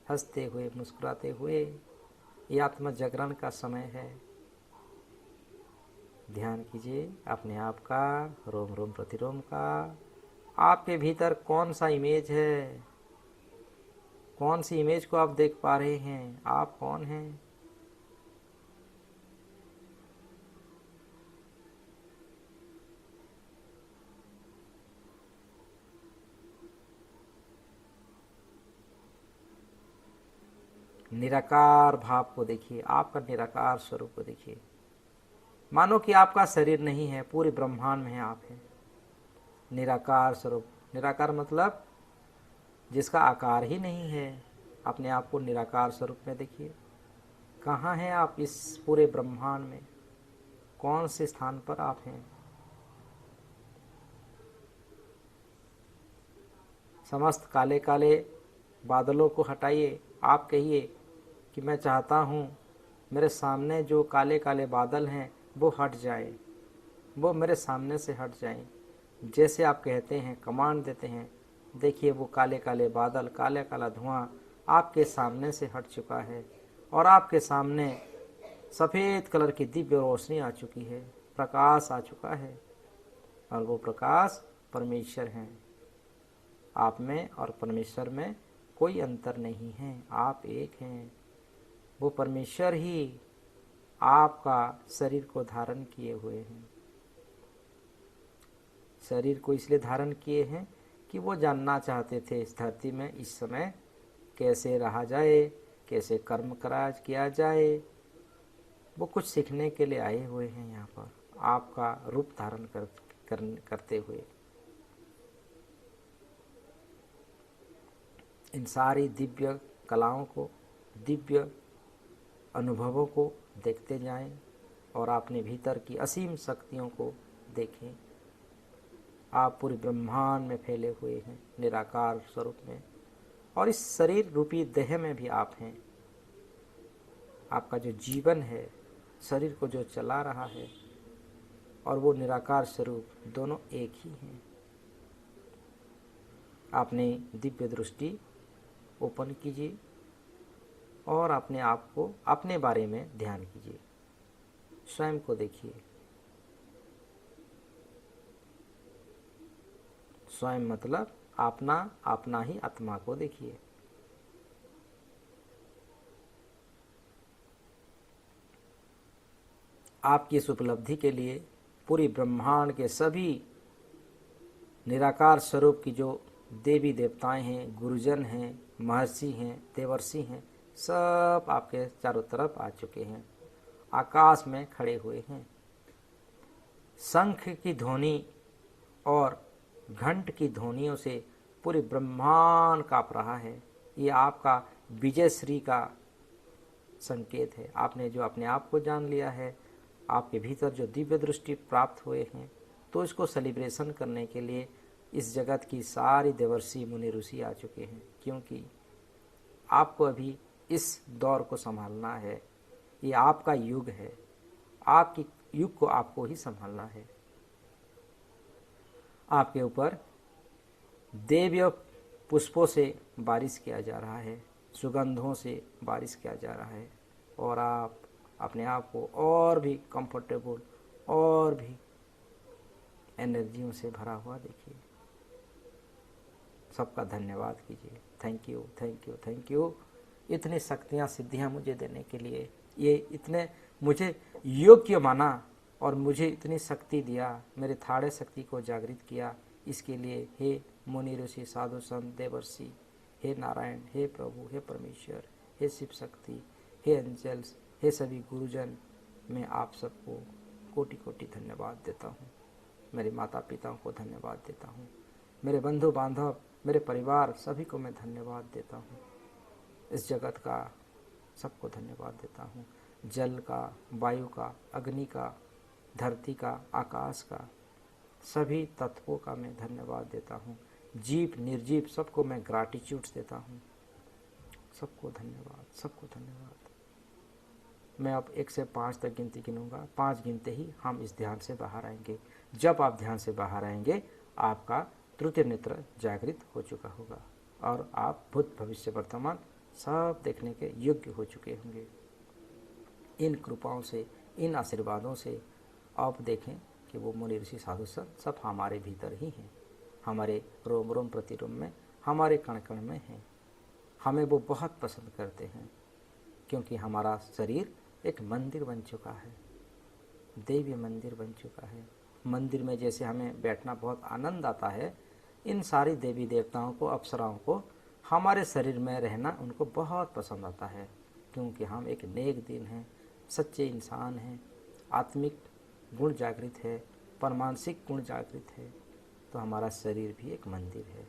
हंसते हुए, मुस्कुराते हुए। ये आत्म जागरण का समय है। ध्यान कीजिए अपने आप का, रोम रोम प्रतिरोम का। आपके भीतर कौन सा इमेज है, कौन सी इमेज को आप देख पा रहे हैं, आप कौन हैं। निराकार भाव को देखिए, आपका निराकार स्वरूप को देखिए। मानो कि आपका शरीर नहीं है, पूरे ब्रह्मांड में आप हैं। निराकार स्वरूप, निराकार मतलब जिसका आकार ही नहीं है। अपने आप को निराकार स्वरूप में देखिए। कहाँ हैं आप इस पूरे ब्रह्मांड में, कौन से स्थान पर आप हैं। समस्त काले काले बादलों को हटाइए। आप कहिए कि मैं चाहता हूँ मेरे सामने जो काले काले बादल हैं वो हट जाए, वो मेरे सामने से हट जाएं। जैसे आप कहते हैं, कमांड देते हैं, देखिए वो काले काले बादल, काला काला धुआं आपके सामने से हट चुका है और आपके सामने सफ़ेद कलर की दिव्य रोशनी आ चुकी है, प्रकाश आ चुका है। और वो प्रकाश परमेश्वर हैं। आप में और परमेश्वर में कोई अंतर नहीं है, आप एक हैं। वो परमेश्वर ही आपका शरीर को धारण किए हुए हैं। शरीर को इसलिए धारण किए हैं कि वो जानना चाहते थे इस धरती में इस समय कैसे रहा जाए, कैसे कर्म किया जाए। वो कुछ सीखने के लिए आए हुए हैं यहाँ पर, आपका रूप धारण करते हुए। इन सारी दिव्य कलाओं को, दिव्य अनुभवों को देखते जाएं और अपने भीतर की असीम शक्तियों को देखें। आप पूरे ब्रह्मांड में फैले हुए हैं निराकार स्वरूप में, और इस शरीर रूपी देह में भी आप हैं। आपका जो जीवन है, शरीर को जो चला रहा है और वो निराकार स्वरूप, दोनों एक ही हैं। आपने दिव्य दृष्टि ओपन कीजिए और अपने आप को, अपने बारे में ध्यान कीजिए, स्वयं को देखिए। स्वयं मतलब अपना ही आत्मा को देखिए। आपकी इस उपलब्धि के लिए पूरी ब्रह्मांड के सभी निराकार स्वरूप की जो देवी देवताएं हैं, गुरुजन हैं, महर्षि हैं, देवर्षि हैं, सब आपके चारों तरफ आ चुके हैं, आकाश में खड़े हुए हैं। शंख की ध्वनि और घंट की ध्वनियों से पूरे ब्रह्मांड काँप रहा है। ये आपका विजय श्री का संकेत है। आपने जो अपने आप को जान लिया है, आपके भीतर जो दिव्य दृष्टि प्राप्त हुए हैं, तो इसको सेलिब्रेशन करने के लिए इस जगत की सारी देवर्षि मुनि ऋषि आ चुके हैं, क्योंकि आपको अभी इस दौर को संभालना है। ये आपका युग है, आपकी युग को आपको ही संभालना है। आपके ऊपर देवीय पुष्पों से बारिश किया जा रहा है, सुगंधों से बारिश किया जा रहा है, और आप अपने आप को और भी कंफर्टेबल और भी एनर्जियों से भरा हुआ देखिए। सबका धन्यवाद कीजिए। Thank you, thank you, thank you. इतनी शक्तियाँ सिद्धियाँ मुझे देने के लिए, ये इतने मुझे योग्य माना और मुझे इतनी शक्ति दिया, मेरे थाड़े शक्ति को जागृत किया, इसके लिए हे मुनि ऋषि साधु संत देवर्षि, हे नारायण, हे प्रभु, हे परमेश्वर, हे शिव शक्ति, हे एंजल्स, हे सभी गुरुजन, मैं आप सबको कोटि कोटि धन्यवाद देता हूँ। मेरे माता पिताओं को धन्यवाद देता हूँ, मेरे बंधु बांधव, मेरे परिवार सभी को मैं धन्यवाद देता हूँ। इस जगत का सबको धन्यवाद देता हूँ। जल का, वायु का, अग्नि का, धरती का, आकाश का, सभी तत्वों का मैं धन्यवाद देता हूँ। जीव निर्जीव सबको मैं ग्रैटिट्यूड देता हूँ। सबको धन्यवाद, सबको धन्यवाद। मैं अब 1 से 5 तक गिनती गिनूंगा। 5 गिनते ही हम इस ध्यान से बाहर आएंगे। जब आप ध्यान से बाहर आएंगे, आपका तृतीय नेत्र जागृत हो चुका होगा और आप भूत भविष्य वर्तमान सब देखने के योग्य हो चुके होंगे। इन कृपाओं से, इन आशीर्वादों से आप देखें कि वो मुनि ऋषि साधु संत सब हमारे भीतर ही हैं, हमारे रोम रोम प्रतिरोम में, हमारे कण कण में हैं। हमें वो बहुत पसंद करते हैं क्योंकि हमारा शरीर एक मंदिर बन चुका है, देवी मंदिर बन चुका है। मंदिर में जैसे हमें बैठना बहुत आनंद आता है, इन सारी देवी देवताओं को, अप्सराओं को हमारे शरीर में रहना उनको बहुत पसंद आता है, क्योंकि हम एक नेक दिन हैं, सच्चे इंसान हैं, आत्मिक गुण जागृत है, परमानसिक गुण जागृत है। तो हमारा शरीर भी एक मंदिर है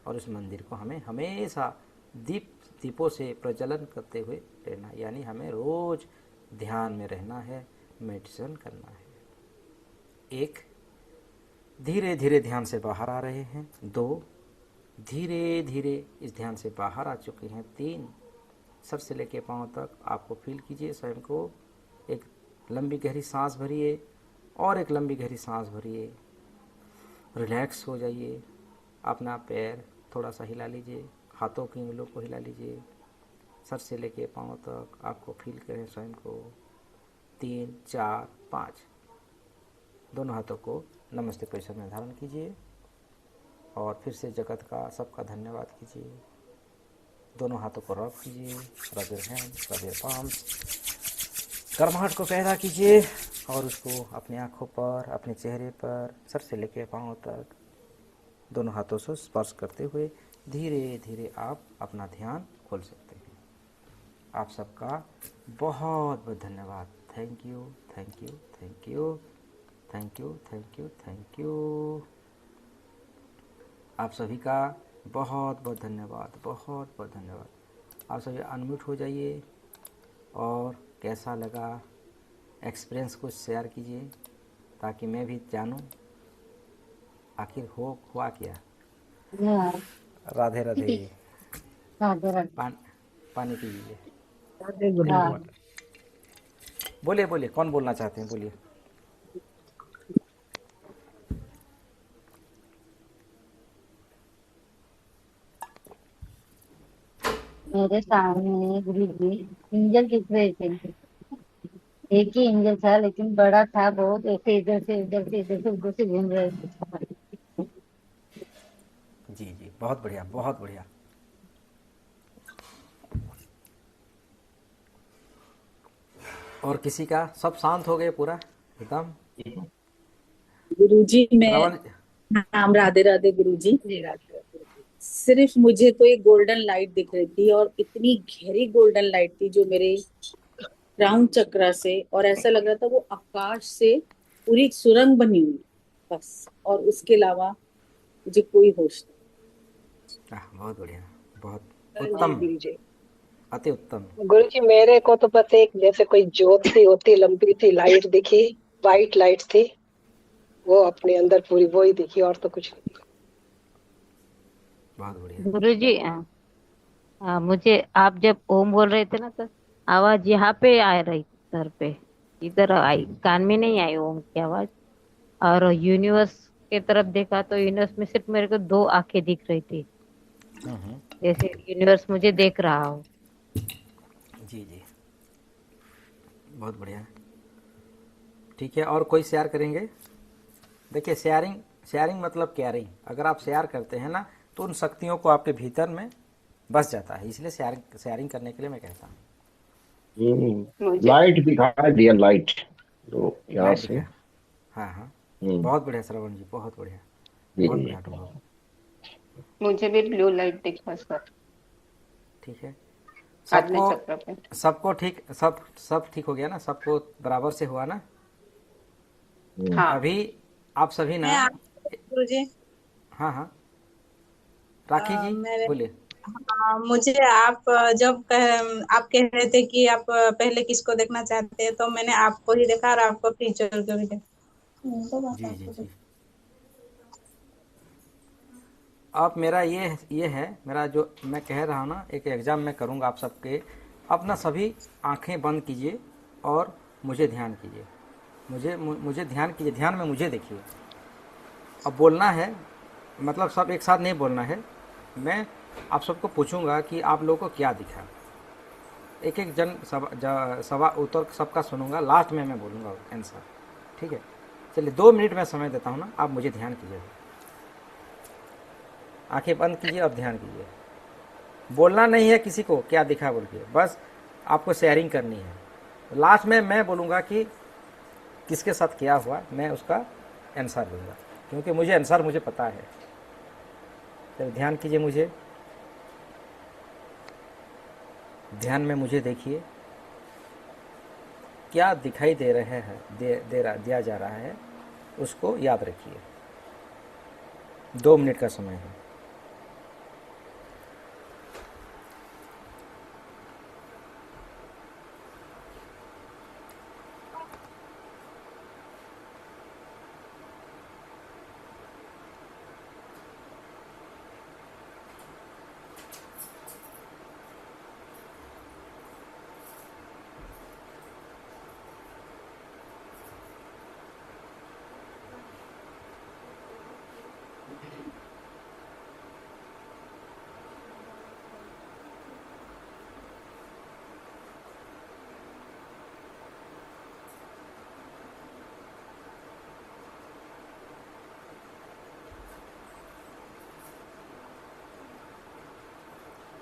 और इस मंदिर को हमें हमेशा दीपों से प्रज्वलन करते हुए रहना, यानी हमें रोज ध्यान में रहना है, मेडिटेशन करना है। 1, धीरे धीरे ध्यान से बाहर आ रहे हैं। 2, धीरे धीरे इस ध्यान से बाहर आ चुके हैं। 3, सर से लेके पांव तक आपको फील कीजिए स्वयं को। एक लंबी गहरी सांस भरिए और एक लंबी गहरी सांस भरिए। रिलैक्स हो जाइए। अपना पैर थोड़ा सा हिला लीजिए, हाथों की उंगलियों को हिला लीजिए। सर से लेके पांव तक आपको फील करें स्वयं को। 3, 4, 5। दोनों हाथों को नमस्ते पोजीशन में धारण कीजिए और फिर से जगत का सबका धन्यवाद कीजिए। दोनों हाथों को रब कीजिए, rub your hand, rub your palms. गर्माहट को पैदा कीजिए और उसको अपनी आँखों पर, अपने चेहरे पर, सर से लेकर पाँव तक दोनों हाथों से स्पर्श करते हुए धीरे धीरे आप अपना ध्यान खोल सकते हैं। आप सबका बहुत बहुत धन्यवाद। Thank you, thank you, thank you, thank you, thank you, thank you. आप सभी का बहुत बहुत धन्यवाद, बहुत बहुत धन्यवाद। आप सभी अनम्यूट हो जाइए और कैसा लगा एक्सपीरियंस को शेयर कीजिए ताकि मैं भी जानूं आखिर हुआ क्या। हाँ, राधे राधे। राधे राधे। पानी पीजिए। हाँ, बोलिए बोलिए, कौन बोलना चाहते हैं, बोलिए। मेरे सामने गुरु जी एंजल दिख रहे थे। एक ही एंजल था लेकिन बड़ा था बहुत, ऐसे इधर से उधर से, इधर से उधर से घूम रहे थे। जी जी, बहुत बढ़िया, बहुत बढ़िया। और किसी का सब शांत हो गए पूरा एकदम। गुरुजी मैं रावण। नाम राधे राधे गुरुजी। सिर्फ मुझे तो एक गोल्डन लाइट दिख रही थी और इतनी गहरी गोल्डन लाइट थी जो मेरे क्राउन चक्रा से, और ऐसा लग रहा था वो आकाश से पूरी एक सुरंग बनी हुई बस, और उसके अलावा मुझे कोई होश नहीं। बहुत बढ़िया, बहुत उत्तम, अति उत्तम। गुरु जी मेरे को तो बस एक जैसे कोई ज्योत सी होती, लंबी सी लाइट दिखी, वाइट लाइट थी, वो अपने अंदर पूरी वो ही दिखी और तो कुछ नहीं। बहुत बढ़िया। गुरु जी मुझे आप जब ओम बोल रहे थे ना तो आवाज यहाँ पे आ रही थी, सर पे। इधर आई, कान में नहीं आई ओम की आवाज। और यूनिवर्स के तरफ देखा तो यूनिवर्स में सिर्फ मेरे को दो आंखें दिख रही थी, जैसे यूनिवर्स मुझे देख रहा हो। जी जी, बहुत बढ़िया। ठीक है, और कोई शेयर करेंगे? देखिए, शेयरिंग शेयरिंग मतलब केयरिंग। अगर आप शेयर करते हैं ना तो उन शक्तियों को आपके भीतर में बस जाता है, इसलिए शेयरिंग शेयरिंग करने के लिए मैं कहता हूँ। लाइट दिखाई दिया, लाइट तो यहाँ लाइट से। दिखा। हाँ हाँ, हम्म, बहुत बढ़िया श्रवण जी, बहुत बढ़िया, जी बहुत जी। बढ़िया अनुभव। मुझे भी ब्लू लाइट दिखा सर, ठीक है, आज्ञा सबको चक्र पे। सबको ठीक, सब ठीक हो गया ना? सबको बराबर से हुआ ना? हाँ, अभी आप सभी ना। मैं गुरुजी, हाँ हाँ, राखी जी मेरे बोलिए। मुझे आप आप कह रहे थे कि आप पहले किसको देखना चाहते हैं, तो मैंने आपको ही देखा और आपको फ्यूचर को भी जी जी देखा। जी, अब मेरा ये है, मेरा जो मैं कह रहा हूँ ना, एक एग्ज़ाम मैं करूँगा आप सबके। अपना सभी आंखें बंद कीजिए और मुझे ध्यान कीजिए। मुझे ध्यान कीजिए, ध्यान में मुझे देखिए। अब बोलना है, मतलब सब एक साथ नहीं बोलना है। मैं आप सबको पूछूंगा कि आप लोगों को क्या दिखा। एक एक जन सवा उत्तर सबका सुनूंगा, लास्ट में मैं बोलूँगा आंसर। ठीक है, चलिए 2 मिनट में समय देता हूँ ना, आप मुझे ध्यान कीजिए। आंखें बंद कीजिए और ध्यान कीजिए। बोलना नहीं है किसी को क्या दिखा बोल के, बस आपको शेयरिंग करनी है। लास्ट में मैं बोलूँगा कि किसके साथ क्या हुआ, मैं उसका आंसर दूंगा, क्योंकि मुझे आंसर मुझे पता है। तो ध्यान कीजिए, मुझे ध्यान में मुझे देखिए, क्या दिखाई दे रहे हैं, दिया जा रहा है, उसको याद रखिए। 2 मिनट का समय है।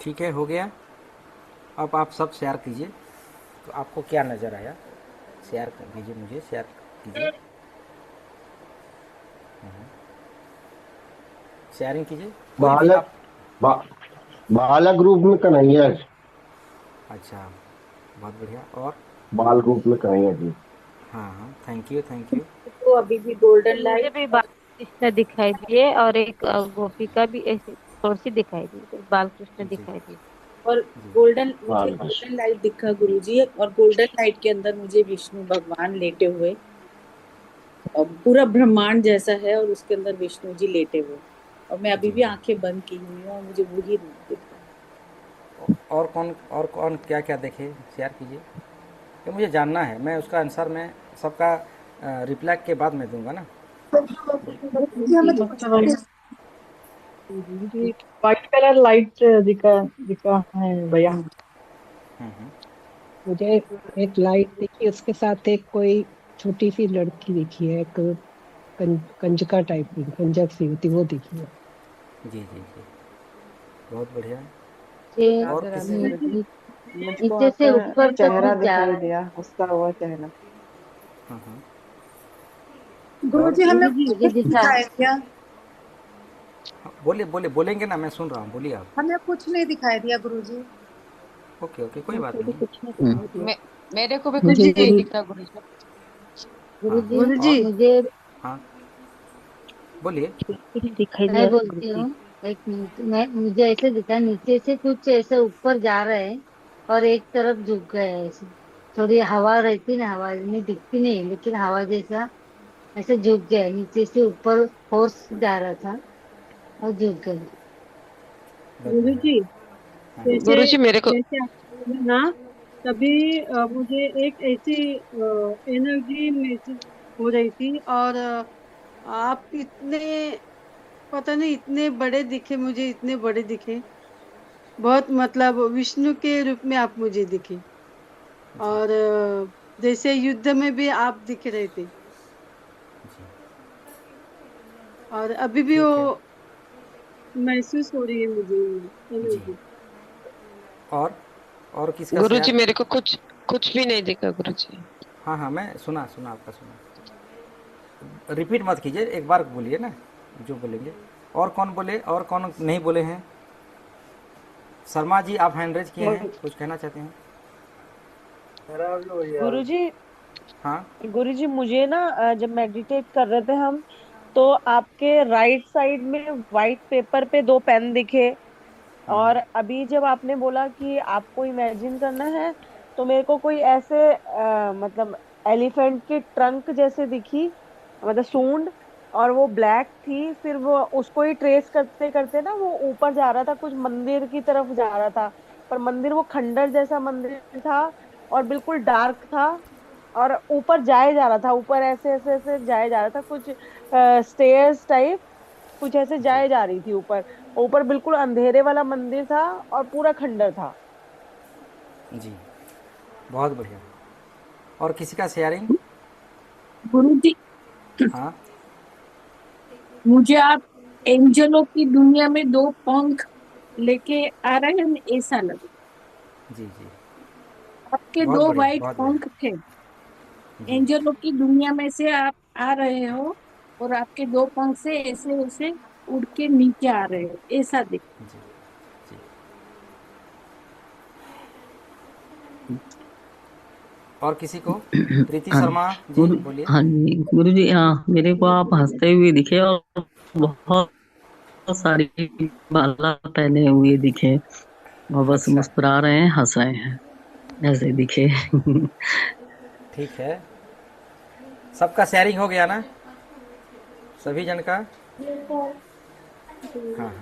ठीक है, हो गया। अब आप सब शेयर कीजिए, तो आपको क्या नज़र आया शेयर कर दीजिए, मुझे शेयर कीजिए। शेयरिंग कीजिए, कोई भी बालक आप। बा, बालक रूप में कन्हैया, अच्छा, बहुत बढ़िया। और बाल रूप में कन्हैया जी। हाँ हाँ, थैंक यू थैंक यू। तो अभी भी गोल्डन मुझे लाइट भी बाल कृष्ण दिखाई दिए और एक गोपिका भी ऐसी थोड़ी सी दिखाई दी, तो बाल कृष्ण जी दिखाई दिए। और जी, मुझे बाल गोल्डन लाइट दिखा गुरुजी, और गोल्डन लाइट के अंदर मुझे विष्णु भगवान लेटे हुए, और पूरा ब्रह्मांड जैसा है और उसके अंदर विष्णु जी लेटे हुए, और मैं अभी जी भी जी। आंखें बंद की हुई हूँ और मुझे वही रूप दिख रहा है। और कौन क्या क्या देखे, शेयर कीजिए, ये मुझे जानना है। मैं उसका आंसर मैं सबका रिप्लाई के बाद मैं दूंगा ना। व्हाइट कलर लाइट दिखा दिखा है भैया। हम्म। मुझे एक लाइट दिखी, उसके साथ एक कोई छोटी सी लड़की दिखी है, एक कंजका टाइप की, कंजक सी होती वो दिखी है। जी जी जी, बहुत बढ़िया। ये और राधे राधे किसी। गुरु जी। मुझको नीचे से आपका ऊपर तक चेहरा कुछ जा दिखाई रहा है। दिया, हंसता हुआ चेहरा। हाँ। गुरु और जी हमें कुछ मुझे नहीं दिखा। दिखाई दिया, हाँ, बोलिए बोलिए, बोलेंगे ना, मैं सुन रहा हूँ, बोलिए आप। हमें कुछ नहीं दिखाई दिया गुरु जी। ओके ओके, कोई बात मुझे भी नहीं। कुछ नहीं दिखाई दिया। मेरे को भी कुछ मुझे नहीं दिखा गुरु जी। गुरु हाँ, जी, गुरु जी और मुझे, हाँ, बोलिए। कुछ नहीं दिखाई मैं दिया बोलती गुरुजी। हूँ, एक मिनट, मैं मुझे ऐसे दिखा नीचे से कुछ ऐसे ऊपर जा रहा है और एक तरफ झुक गया है ऐसे। थोड़ी हवा रहती ना, हवा में दिखती नहीं लेकिन हवा जैसा ऐसे झुक गया है, नीचे से ऊपर फोर्स जा रहा था और झुक गया। बहुत गुरु बढ़िया। जी, जैसे गुरुजी मेरे को जैसे आप बोले ना, तभी मुझे एक ऐसी एनर्जी महसूस हो रही थी। और आप इतने, पता नहीं, इतने बड़े दिखे मुझे, इतने बड़े दिखे। बहुत मतलब विष्णु के रूप में आप मुझे दिखे। और जैसे युद्ध में भी आप दिख रहे थे। और अभी भी ठीक है वो महसूस हो रही है मुझे जी। एनर्जी। और और किसका गुरुजी शेयर? मेरे को कुछ कुछ भी नहीं दिखा गुरुजी। हाँ हाँ, मैं सुना सुना आपका सुना। रिपीट मत कीजिए, एक बार बोलिए ना जो बोलेंगे। और कौन बोले और कौन नहीं बोले हैं? शर्मा जी आप हैंड रेज किए हैं, कुछ कहना चाहते हैं? गुरुजी, हाँ गुरुजी मुझे ना जब मेडिटेट कर रहे थे हम, तो आपके राइट साइड में व्हाइट पेपर पे दो पेन दिखे। और अभी जब आपने बोला कि आपको इमेजिन करना है, तो मेरे को कोई ऐसे मतलब एलिफेंट की ट्रंक जैसे दिखी, मतलब सूंड। और वो ब्लैक थी, फिर वो उसको ही ट्रेस करते करते ना वो ऊपर जा रहा था, कुछ मंदिर की तरफ जा रहा था। पर मंदिर वो खंडर जैसा मंदिर था, और बिल्कुल डार्क था। और ऊपर जाए जा रहा था, ऊपर ऐसे ऐसे ऐसे जाए जा रहा था, कुछ स्टेयर्स टाइप, कुछ ऐसे जी जाए जा रही थी ऊपर। ऊपर बिल्कुल अंधेरे वाला मंदिर था, और पूरा खंडर था। जी, बहुत बढ़िया। और किसी का शेयरिंग? गुरुजी, हाँ मुझे आप एंजलों की दुनिया में दो पंख लेके आ रहे हैं ऐसा लगा। जी जी, आपके बहुत दो बढ़िया वाइट बहुत बढ़िया। पंख थे। जी एंजलों की दुनिया में से आप आ रहे हो, और आपके दो पंख से ऐसे ऐसे उड़ के नीचे आ रहे हो ऐसा दिख। जी जी। और किसी को? प्रीति हाँ शर्मा जी गुरु, बोलिए। हाँ जी गुरु जी, हाँ मेरे को आप हंसते हुए दिखे, और बहुत सारी माला पहने हुए दिखे, और बस अच्छा, मुस्कुरा रहे हैं, हंस रहे हैं, ऐसे दिखे। ठीक है। सबका शेयरिंग हो गया ना, सभी जन का? हाँ हाँ,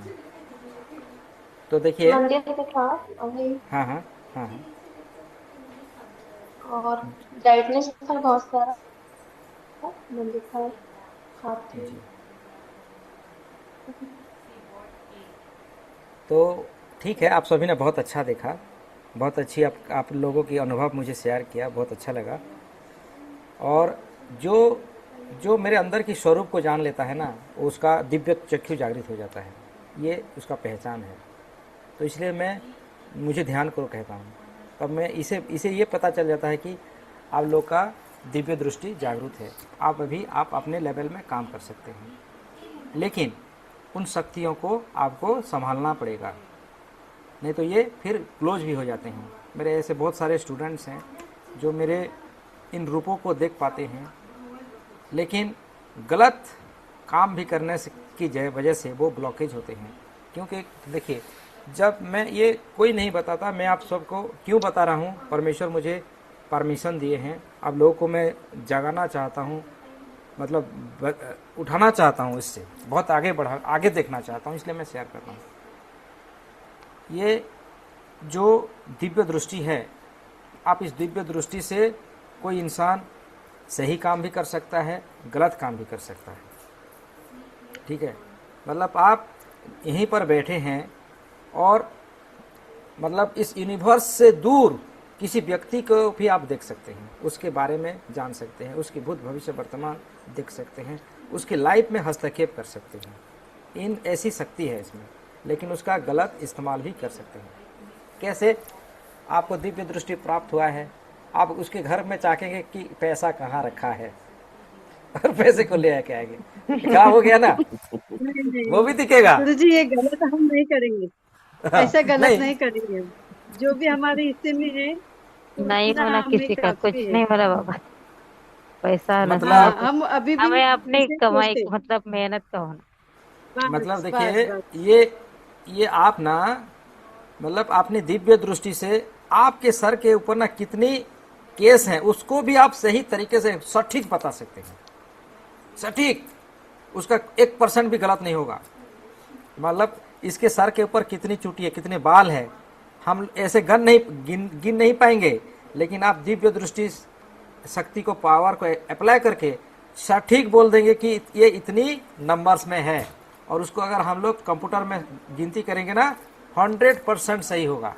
तो देखिए। मंदिर दिखा अभी, हाँ हाँ हाँ हाँ और ब्राइटनेस था बहुत सारा। मंदिर था, हाथी। जी। तो ठीक है, आप सभी ने बहुत अच्छा देखा, बहुत अच्छी आप लोगों की अनुभव मुझे शेयर किया, बहुत अच्छा लगा। और जो जो मेरे अंदर की स्वरूप को जान लेता है ना, उसका दिव्य चक्षु जागृत हो जाता है, ये उसका पहचान है। तो इसलिए मैं मुझे ध्यान करो कहता हूँ, तब मैं इसे इसे ये पता चल जाता है कि आप लोग का दिव्य दृष्टि जागृत है, आप अपने लेवल में काम कर सकते हैं। लेकिन उन शक्तियों को आपको संभालना पड़ेगा, नहीं तो ये फिर क्लोज भी हो जाते हैं। मेरे ऐसे बहुत सारे स्टूडेंट्स हैं जो मेरे इन रूपों को देख पाते हैं, लेकिन गलत काम भी करने की वजह से वो ब्लॉकेज होते हैं। क्योंकि देखिए, जब मैं ये कोई नहीं बताता, मैं आप सबको क्यों बता रहा हूँ, परमेश्वर मुझे परमिशन दिए हैं, आप लोगों को मैं जगाना चाहता हूँ, मतलब उठाना चाहता हूँ, इससे बहुत आगे देखना चाहता हूँ, इसलिए मैं शेयर कर रहा हूँ। ये जो दिव्य दृष्टि है, आप इस दिव्य दृष्टि से कोई इंसान सही काम भी कर सकता है, गलत काम भी कर सकता है। ठीक है, मतलब आप यहीं पर बैठे हैं और मतलब इस यूनिवर्स से दूर किसी व्यक्ति को भी आप देख सकते हैं, उसके बारे में जान सकते हैं, उसकी भूत भविष्य वर्तमान देख सकते हैं, उसकी लाइफ में हस्तक्षेप कर सकते हैं। इन ऐसी शक्ति है इसमें, लेकिन उसका गलत इस्तेमाल भी कर सकते हैं। कैसे? आपको दिव्य दृष्टि प्राप्त हुआ है, आप उसके घर में चाहेंगे कि पैसा कहाँ रखा है और पैसे को ले आके आएंगे, क्या हो गया ना, वो भी दिखेगा। गुरु जी, ये गलत हम नहीं करेंगे, ऐसा गलत नहीं, नहीं करेंगे हम। जो भी हमारे हिस्से में है तो नहीं उतना बोला हमें किसी का, कुछ काफी है। नहीं बोला बाबा। पैसा हाँ, नशा कुछ, हम अभी भी हमें अपनी ऐसे कमाई सोचते। मतलब मेहनत का होना। मतलब बस बस देखिए, बस। ये आप ना, मतलब अपनी दिव्य दृष्टि से आपके सर के ऊपर ना कितनी केस हैं, उसको भी आप सही तरीके से सटीक बता सकते हैं। सटीक, उसका 1% भी गलत नहीं होगा। मतलब इसके सर के ऊपर कितनी चुटी है, कितने बाल है, हम ऐसे गिन नहीं पाएंगे, लेकिन आप दिव्य दृष्टि शक्ति को, पावर को अप्लाई करके सटीक बोल देंगे कि ये इतनी नंबर्स में है, और उसको अगर हम लोग कंप्यूटर में गिनती करेंगे ना 100% सही होगा।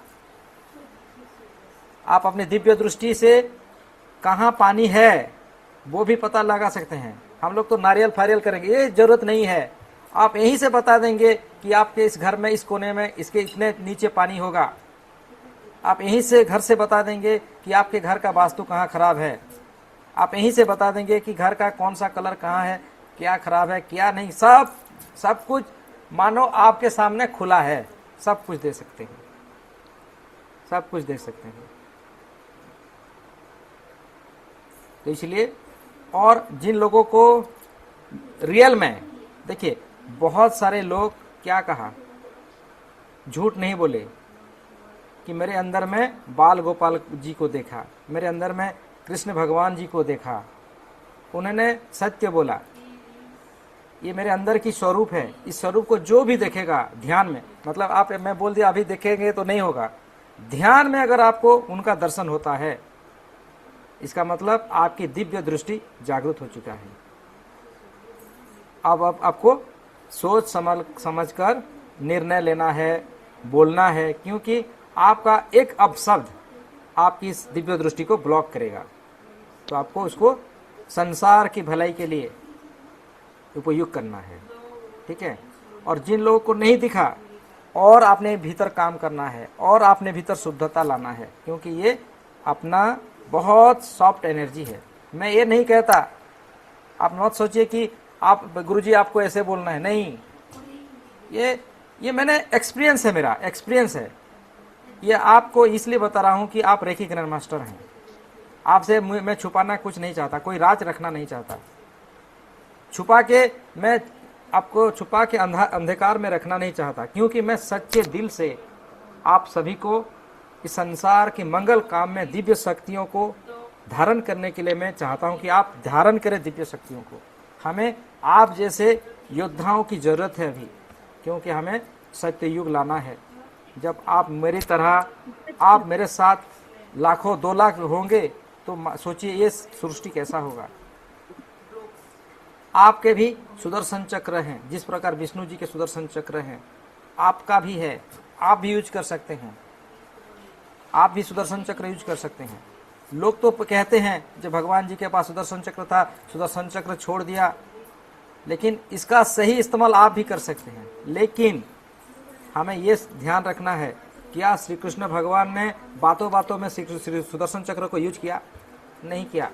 आप अपने दिव्य दृष्टि से कहाँ पानी है वो भी पता लगा सकते हैं। हम लोग तो नारियल फारियल करेंगे, ये जरूरत नहीं है। आप यहीं से बता देंगे कि आपके इस घर में इस कोने में इसके इतने नीचे पानी होगा। आप यहीं से घर से बता देंगे कि आपके घर का वास्तु कहाँ खराब है। आप यहीं से बता देंगे कि घर का कौन सा कलर कहाँ है, क्या खराब है क्या नहीं, सब कुछ मानो आपके सामने खुला है, सब कुछ दे सकते हैं, सब कुछ दे सकते हैं। तो इसलिए, और जिन लोगों को रियल में, देखिए बहुत सारे लोग क्या कहा, झूठ नहीं बोले कि मेरे अंदर में बाल गोपाल जी को देखा, मेरे अंदर में कृष्ण भगवान जी को देखा। उन्होंने सत्य बोला, ये मेरे अंदर की स्वरूप है। इस स्वरूप को जो भी देखेगा ध्यान में, मतलब आप, मैं बोल दिया अभी देखेंगे तो नहीं होगा, ध्यान में अगर आपको उनका दर्शन होता है, इसका मतलब आपकी दिव्य दृष्टि जागृत हो चुका है। अब आपको सोच समझकर निर्णय लेना है, बोलना है, क्योंकि आपका एक अपशब्द आपकी इस दिव्य दृष्टि को ब्लॉक करेगा। तो आपको उसको संसार की भलाई के लिए उपयोग करना है, ठीक है। और जिन लोगों को नहीं दिखा, और आपने भीतर काम करना है, और आपने भीतर शुद्धता लाना है, क्योंकि ये अपना बहुत सॉफ्ट एनर्जी है। मैं ये नहीं कहता, आप मत सोचिए कि आप गुरुजी आपको ऐसे बोलना है, नहीं, ये मैंने एक्सपीरियंस है, मेरा एक्सपीरियंस है। ये आपको इसलिए बता रहा हूं कि आप रेकी ग्रैंड मास्टर हैं। आपसे मैं छुपाना कुछ नहीं चाहता, कोई राज रखना नहीं चाहता, छुपा के मैं आपको छुपा के अंधकार में रखना नहीं चाहता, क्योंकि मैं सच्चे दिल से आप सभी को इस संसार की मंगल काम में दिव्य शक्तियों को धारण करने के लिए मैं चाहता हूं कि आप धारण करें दिव्य शक्तियों को। हमें आप जैसे योद्धाओं की जरूरत है अभी, क्योंकि हमें सत्य युग लाना है। जब आप मेरी तरह, आप मेरे साथ लाखों 2 लाख होंगे तो सोचिए ये सृष्टि कैसा होगा। आपके भी सुदर्शन चक्र हैं, जिस प्रकार विष्णु जी के सुदर्शन चक्र हैं, आपका भी है, आप भी यूज कर सकते हैं, आप भी सुदर्शन चक्र यूज कर सकते हैं। लोग तो कहते हैं जब भगवान जी के पास सुदर्शन चक्र था, सुदर्शन चक्र छोड़ दिया, लेकिन इसका सही इस्तेमाल आप भी कर सकते हैं। लेकिन हमें ये ध्यान रखना है, क्या श्री कृष्ण भगवान ने बातों बातों में सुदर्शन चक्र को यूज किया? नहीं किया।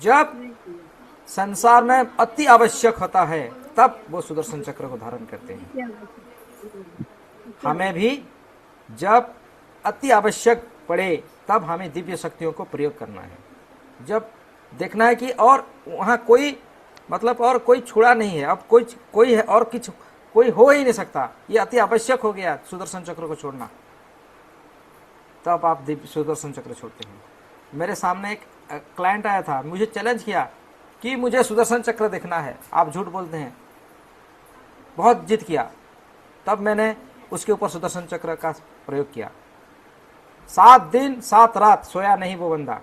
जब संसार में अति आवश्यक होता है तब वो सुदर्शन चक्र को धारण करते हैं। हमें भी जब अति आवश्यक पड़े तब हमें दिव्य शक्तियों को प्रयोग करना है। जब देखना है कि और वहाँ कोई मतलब और कोई छुड़ा नहीं है, अब कोई है और कुछ कोई हो ही नहीं सकता, ये अति आवश्यक हो गया सुदर्शन चक्र को छोड़ना, तब आप दिव्य सुदर्शन चक्र छोड़ते हैं। मेरे सामने एक क्लाइंट आया था, मुझे चैलेंज किया कि मुझे सुदर्शन चक्र देखना है, आप झूठ बोलते हैं, बहुत जिद किया। तब मैंने उसके ऊपर सुदर्शन चक्र का प्रयोग किया। 7 दिन 7 रात सोया नहीं वो बंदा,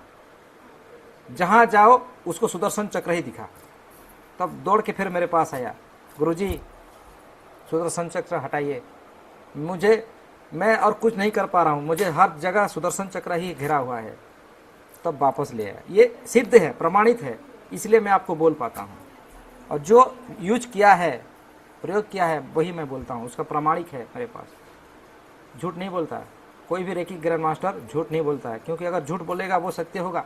जहां जाओ उसको सुदर्शन चक्र ही दिखा। तब दौड़ के फिर मेरे पास आया, गुरुजी सुदर्शन चक्र हटाइए, मैं और कुछ नहीं कर पा रहा हूं, मुझे हर जगह सुदर्शन चक्र ही घिरा हुआ है। तब वापस ले आया। ये सिद्ध है, प्रमाणित है, इसलिए मैं आपको बोल पाता हूं। और जो यूज किया है, प्रयोग किया है, वही मैं बोलता हूं, उसका प्रमाणिक है मेरे पास। झूठ नहीं बोलता है कोई भी रेकी ग्रैंड मास्टर, झूठ नहीं बोलता है, क्योंकि अगर झूठ बोलेगा वो सत्य होगा।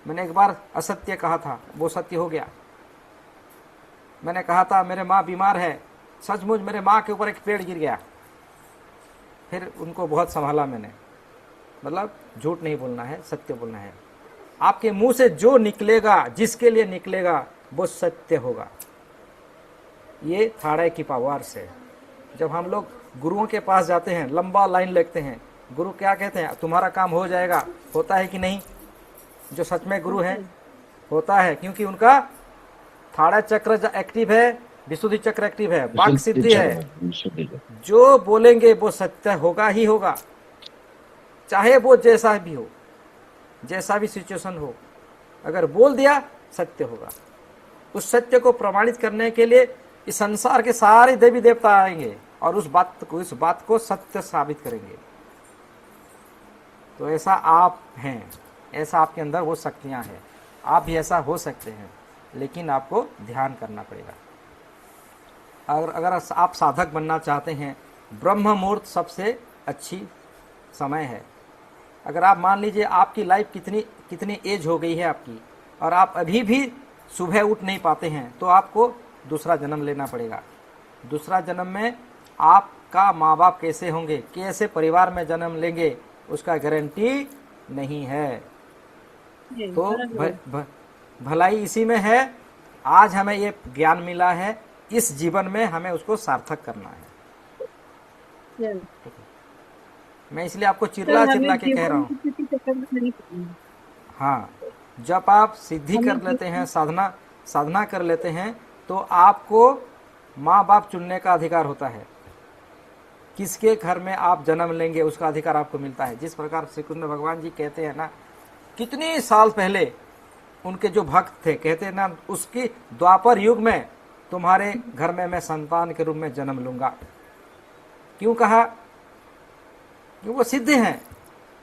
मैंने एक बार असत्य कहा था, वो सत्य हो गया। मैंने कहा था मेरे माँ बीमार है, सचमुच मेरे माँ के ऊपर एक पेड़ गिर गया, फिर उनको बहुत संभाला मैंने। मतलब झूठ नहीं बोलना है, सत्य बोलना है। आपके मुंह से जो निकलेगा, जिसके लिए निकलेगा, वो सत्य होगा। ये थाड़े की पावर से जब हम लोग गुरुओं के पास जाते हैं, लंबा लाइन लगते हैं, गुरु क्या कहते हैं, तुम्हारा काम हो जाएगा। होता है कि नहीं? जो सच में गुरु है होता है, क्योंकि उनका थाड़ा चक्र एक्टिव है, विशुद्धि चक्र एक्टिव है, वाक सिद्धि है। जो बोलेंगे वो सत्य होगा ही होगा। चाहे वो जैसा भी हो, जैसा भी सिचुएशन हो, अगर बोल दिया सत्य होगा। उस सत्य को प्रमाणित करने के लिए इस संसार के सारे देवी देवता आएंगे और उस बात को सत्य साबित करेंगे। तो ऐसा आप हैं, ऐसा आपके अंदर वो शक्तियां हैं, आप भी ऐसा हो सकते हैं, लेकिन आपको ध्यान करना पड़ेगा। अगर आप साधक बनना चाहते हैं, ब्रह्म मुहूर्त सबसे अच्छी समय है। अगर आप मान लीजिए आपकी लाइफ कितनी एज हो गई है आपकी, और आप अभी भी सुबह उठ नहीं पाते हैं, तो आपको दूसरा जन्म लेना पड़ेगा। दूसरा जन्म में आपका माँ बाप कैसे होंगे, कैसे परिवार में जन्म लेंगे, उसका गारंटी नहीं है। तो भलाई इसी में है। आज हमें ये ज्ञान मिला है, इस जीवन में हमें उसको सार्थक करना है। मैं इसलिए आपको चिल्ला के कह रहा हूँ। हाँ, जब आप सिद्धि कर लेते हैं, साधना कर लेते हैं, तो आपको माँ बाप चुनने का अधिकार होता है। किसके घर में आप जन्म लेंगे उसका अधिकार आपको मिलता है। जिस प्रकार श्री कृष्ण भगवान जी कहते हैं ना, कितने साल पहले उनके जो भक्त थे, कहते हैं ना, उसकी द्वापर युग में तुम्हारे घर में मैं संतान के रूप में जन्म लूंगा। क्यों कहा? क्योंकि वो सिद्ध हैं,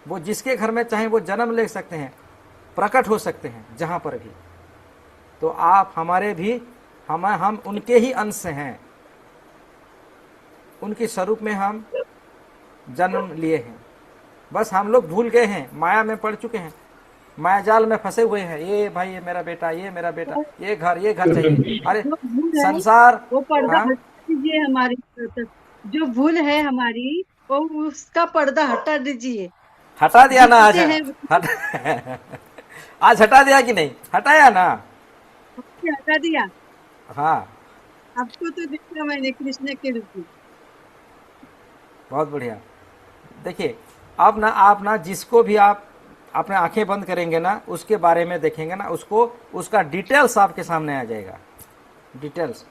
वो जिसके घर में चाहे वो जन्म ले सकते हैं, प्रकट हो सकते हैं जहां पर भी। तो आप हमारे भी हम उनके ही अंश हैं, उनके स्वरूप में हम जन्म लिए हैं। बस हम लोग भूल गए हैं, माया में पड़ चुके हैं, माया जाल में फंसे हुए हैं। ये भाई ये मेरा बेटा, ये मेरा बेटा, ये घर चाहिए। अरे संसार, वो पर्दा हाँ? हटा दीजिए हमारी, जो भूल है हमारी वो उसका पर्दा हटा दीजिए। हटा दिया ना आज? जिससे आज हटा दिया कि नहीं? हटाया ना? हटा दिया। हाँ, आपको तो देखा मैंने कृष्ण के रूप में। बहुत बढ़िया। देखिए, अब ना आप ना जिसको भी आप अपने आंखें बंद करेंगे ना, उसके बारे में देखेंगे ना, उसका डिटेल्स आपके सामने आ जाएगा। डिटेल्स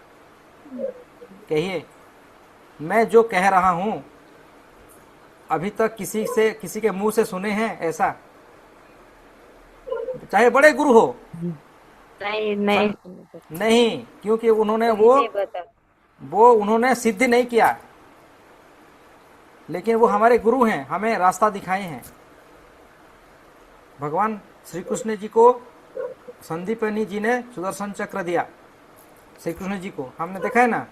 कहिए, मैं जो कह रहा हूं अभी तक किसी के मुंह से सुने हैं ऐसा? चाहे बड़े गुरु हो। नहीं, क्योंकि उन्होंने उन्होंने सिद्ध नहीं किया, लेकिन वो हमारे गुरु हैं, हमें रास्ता दिखाए हैं। भगवान श्री कृष्ण जी को संदीपनी जी ने सुदर्शन चक्र दिया, श्री कृष्ण जी को हमने देखा है ना,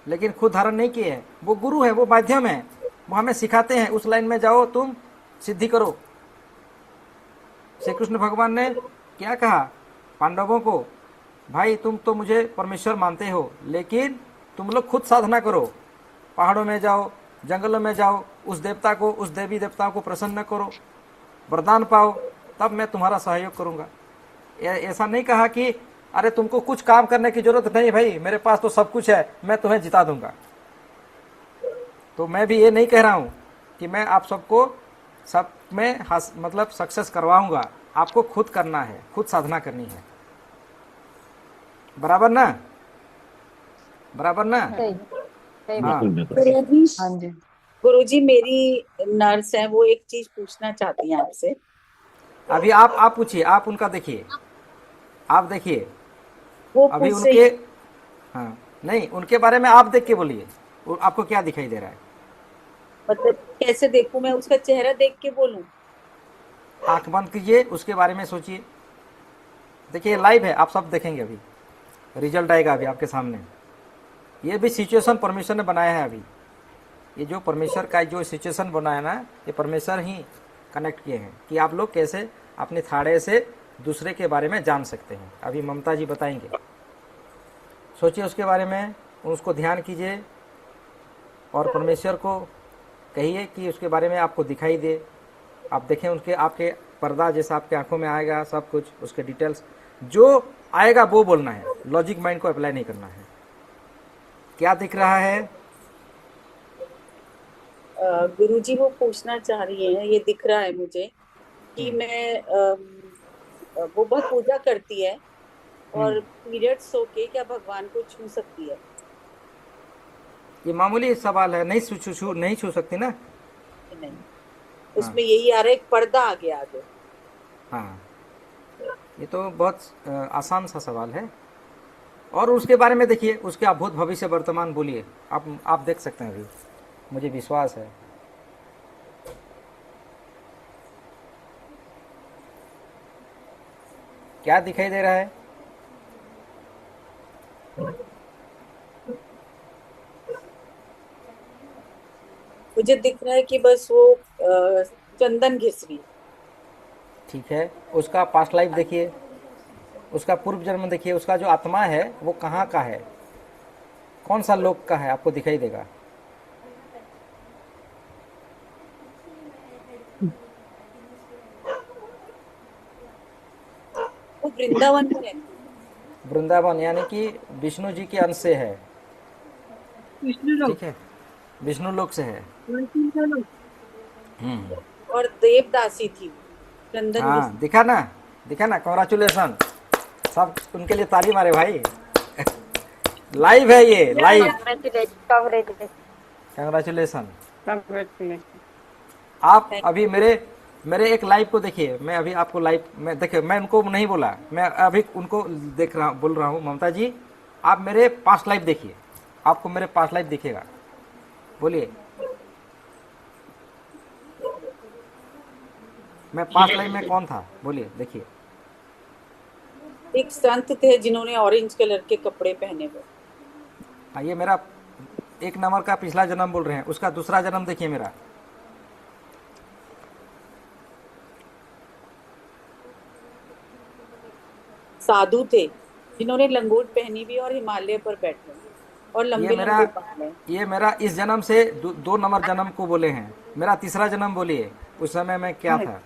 लेकिन खुद धारण नहीं किए हैं। वो गुरु है, वो माध्यम है, वो हमें सिखाते हैं, उस लाइन में जाओ, तुम सिद्धि करो। श्री कृष्ण भगवान ने क्या कहा पांडवों को? भाई तुम तो मुझे परमेश्वर मानते हो, लेकिन तुम लोग खुद साधना करो, पहाड़ों में जाओ, जंगलों में जाओ, उस देवी देवताओं को प्रसन्न करो, वरदान पाओ, तब मैं तुम्हारा सहयोग करूंगा। ऐसा नहीं कहा कि अरे तुमको कुछ काम करने की जरूरत नहीं भाई, मेरे पास तो सब कुछ है, मैं तुम्हें जिता दूंगा। तो मैं भी ये नहीं कह रहा हूं कि मैं आप सबको सब में मतलब सक्सेस करवाऊंगा। आपको खुद करना है, खुद साधना करनी है। बराबर ना? हाँ। गुरुजी, मेरी नर्स है, वो एक चीज पूछना चाहती हैं आपसे। अभी आप पूछिए, आप उनका देखिए, आप देखिए अभी उनके, हाँ नहीं, उनके बारे में आप देख के बोलिए, आपको क्या दिखाई दे रहा है? मतलब कैसे देखूं मैं? उसका चेहरा देख के बोलूं? आंख बंद कीजिए, उसके बारे में सोचिए। देखिए लाइव है, आप सब देखेंगे, अभी रिजल्ट आएगा अभी आपके सामने। ये भी सिचुएशन परमेश्वर ने बनाया है। अभी ये जो परमेश्वर का जो सिचुएशन बनाया ना, ये परमेश्वर ही कनेक्ट किए हैं कि आप लोग कैसे अपने थाड़े से दूसरे के बारे में जान सकते हैं। अभी ममता जी बताएंगे, सोचिए उसके बारे में, उसको ध्यान कीजिए और परमेश्वर को कहिए कि उसके बारे में आपको दिखाई दे। आप देखें उनके, आपके पर्दा जैसा आपके आंखों में आएगा, सब कुछ उसके डिटेल्स जो आएगा वो बोलना है, लॉजिक माइंड को अप्लाई नहीं करना है। क्या दिख रहा है? गुरुजी, वो पूछना चाह रही है, ये दिख रहा है मुझे कि मैं वो बहुत पूजा करती है और पीरियड्स होके क्या भगवान को छू सकती है? ये मामूली सवाल है, नहीं छू सकती ना? नहीं। हाँ उसमें यही आ रहा है, एक पर्दा आ गया आगे। हाँ, ये तो बहुत आसान सा सवाल है। और उसके बारे में देखिए, उसके आप भूत भविष्य वर्तमान बोलिए, आप देख सकते हैं अभी, मुझे विश्वास है। क्या दिखाई दे रहा है? मुझे दिख रहा है कि बस वो चंदन घिस रही है। ठीक है, उसका पास्ट लाइफ देखिए, उसका पूर्व जन्म देखिए, उसका जो आत्मा है वो कहाँ का है, कौन सा लोक का है, आपको दिखाई देगा। वो वृंदावन में रहती है। वृंदावन यानी कि विष्णु जी के अंश से है। विष्णु लोक, ठीक है, विष्णु लोक से है। वैकुंठ लोक। हम्म, और देवदासी थी वो, चंदन घिस। हाँ दिखा ना, दिखा ना, कॉन्ग्रेचुलेसन, सब उनके लिए ताली मारे भाई। लाइव है ये, लाइव। कांग्रेचुलेशन। कंग्रेचुलेसन। Congratulations. आप अभी मेरे एक लाइव को देखिए, मैं अभी आपको लाइव में देखिए, मैं उनको नहीं बोला, मैं अभी उनको बोल रहा हूँ। ममता जी, आप मेरे पास्ट लाइव देखिए, आपको मेरे पास्ट लाइव दिखेगा। बोलिए, मैं पास्ट लाइव में कौन था, बोलिए, देखिए। एक संत थे जिन्होंने ऑरेंज कलर के कपड़े पहने हुए। हाँ, ये मेरा 1 नंबर का पिछला जन्म बोल रहे हैं, उसका दूसरा जन्म देखिए मेरा। साधु थे जिन्होंने लंगोट पहनी हुई और हिमालय पर बैठे और लंबे लंबे बाल हैं। ये मेरा इस जन्म से 2 नंबर जन्म को बोले हैं। मेरा तीसरा जन्म बोलिए, उस समय मैं क्या था।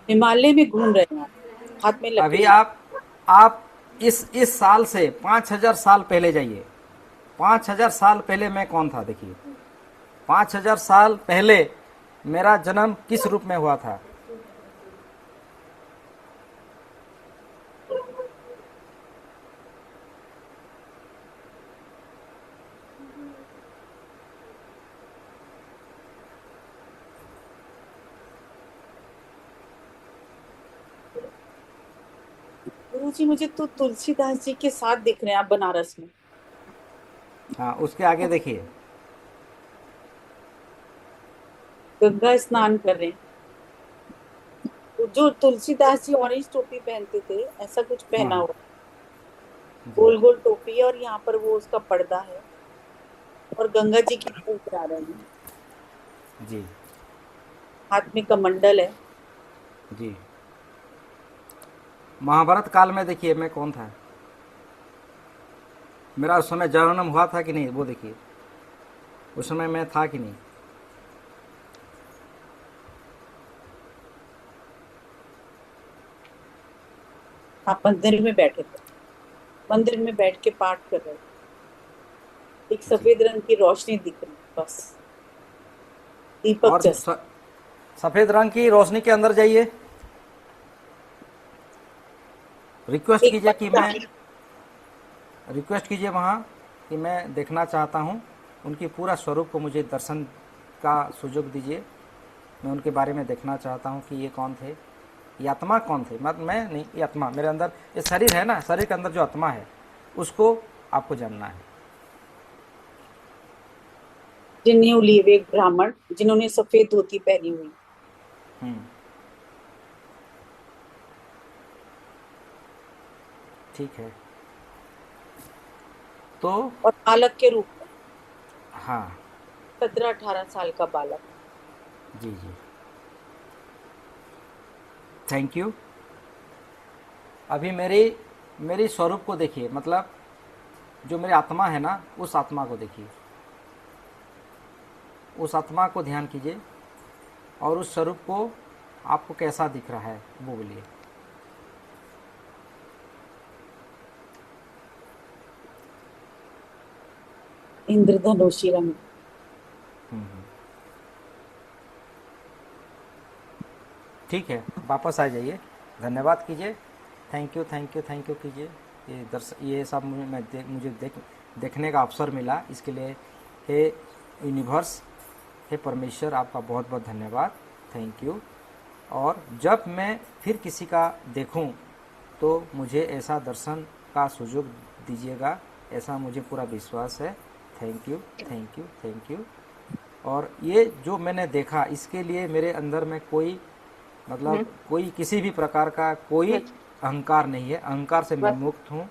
हिमालय में घूम रहे हैं, हाथ में अभी लकड़ी। आप इस साल से 5000 साल पहले जाइए। 5000 साल पहले मैं कौन था, देखिए। 5000 साल पहले मेरा जन्म किस रूप में हुआ था। गुरुजी, मुझे तो तुलसीदास जी के साथ दिख रहे हैं आप बनारस में। हाँ, उसके आगे देखिए, गंगा स्नान कर रहे हैं। तो जो तुलसीदास जी ऑरेंज टोपी पहनते थे, ऐसा कुछ पहना हुआ, गोल गोल टोपी, और यहाँ पर वो उसका पर्दा है, और गंगा जी की ऊपर आ रहे हैं जी हाथ में कमंडल है। जी। महाभारत काल में देखिए मैं कौन था, मेरा उस समय जन्म हुआ था कि नहीं, वो देखिए, उस समय मैं था कि नहीं। आप मंदिर में बैठे थे, मंदिर में बैठ के पाठ कर रहे थे। एक सफेद रंग की रोशनी दिख रही, बस दीपक और जैसा। सफेद रंग की रोशनी के अंदर जाइए, रिक्वेस्ट कीजिए वहाँ कि मैं देखना चाहता हूँ, उनकी पूरा स्वरूप को मुझे दर्शन का सुযোগ दीजिए। मैं उनके बारे में देखना चाहता हूँ कि ये कौन थे, ये आत्मा कौन थे। मैं नहीं, ये आत्मा मेरे अंदर, ये शरीर है ना, शरीर के अंदर जो आत्मा है उसको आपको जानना है। जिन्हें लिए हुए एक ब्राह्मण जिन्होंने सफेद धोती पहनी हुई। ठीक है, तो और बालक के रूप में, हाँ 17-18 साल का बालक। जी जी, थैंक यू। अभी मेरी स्वरूप को देखिए, मतलब जो मेरी आत्मा है ना, उस आत्मा को देखिए, उस आत्मा को ध्यान कीजिए, और उस स्वरूप को आपको कैसा दिख रहा है वो बोलिए। इंद्रधनुषी रंग। ठीक है, वापस आ जाइए, धन्यवाद कीजिए, thank you thank you thank you कीजिए। ये सब मुझे देखने का अवसर मिला, इसके लिए हे यूनिवर्स, हे परमेश्वर, आपका बहुत बहुत धन्यवाद, थैंक यू। और जब मैं फिर किसी का देखूं तो मुझे ऐसा दर्शन का सुयोग दीजिएगा, ऐसा मुझे पूरा विश्वास है। Thank you thank you thank you. और ये जो मैंने देखा, इसके लिए मेरे अंदर में कोई मतलब कोई किसी भी प्रकार का कोई अहंकार नहीं है, अहंकार से मैं मुक्त हूँ।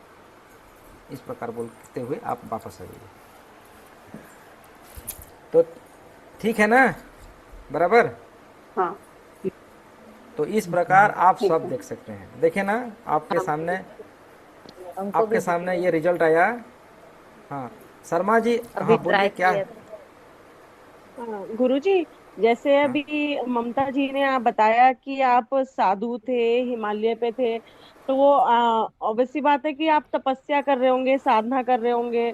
इस प्रकार बोलते हुए आप वापस आ जाइए। तो ठीक है ना, बराबर? हाँ। तो इस प्रकार आप सब देख सकते हैं, देखे ना आपके सामने ये रिजल्ट आया। हाँ शर्मा जी, हाँ बोलिए क्या? गुरुजी, जैसे अभी ममता जी ने आप बताया कि आप साधु थे, हिमालय पे थे, तो वो ऑब्वियस सी बात है कि आप तपस्या कर रहे होंगे, साधना कर रहे होंगे,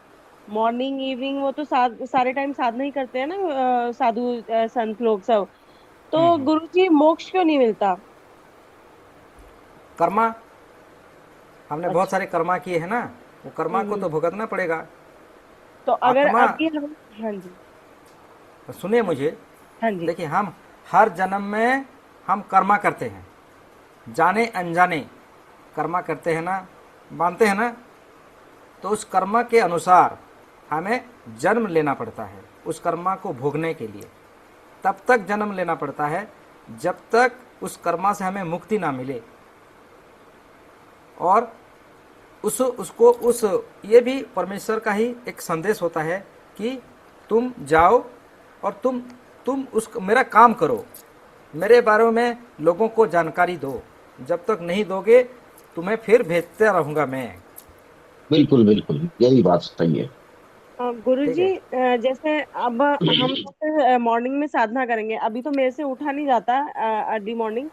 मॉर्निंग इवनिंग, वो तो सारे टाइम साधना ही करते हैं ना साधु संत लोग सब। तो गुरुजी मोक्ष क्यों नहीं मिलता? कर्मा, हमने बहुत सारे कर्मा किए हैं ना, वो कर्मा को तो भुगतना पड़ेगा। तो अगर आत्मा, अभी हम, हाँ जी, तो सुनिए मुझे, हाँ जी, देखिए हम हर जन्म में हम कर्मा करते हैं, जाने अनजाने कर्मा करते हैं ना, मानते हैं ना, तो उस कर्मा के अनुसार हमें जन्म लेना पड़ता है, उस कर्मा को भोगने के लिए तब तक जन्म लेना पड़ता है जब तक उस कर्मा से हमें मुक्ति ना मिले। और ये भी परमेश्वर का ही एक संदेश होता है कि तुम जाओ और तुम मेरा काम करो, मेरे बारे में लोगों को जानकारी दो, जब तक नहीं दोगे तुम्हें फिर भेजते रहूंगा मैं। बिल्कुल बिल्कुल, यही बात सही है। गुरुजी, जैसे अब हम जैसे मॉर्निंग में साधना करेंगे, अभी तो मेरे से उठा नहीं जाता अर्ली मॉर्निंग,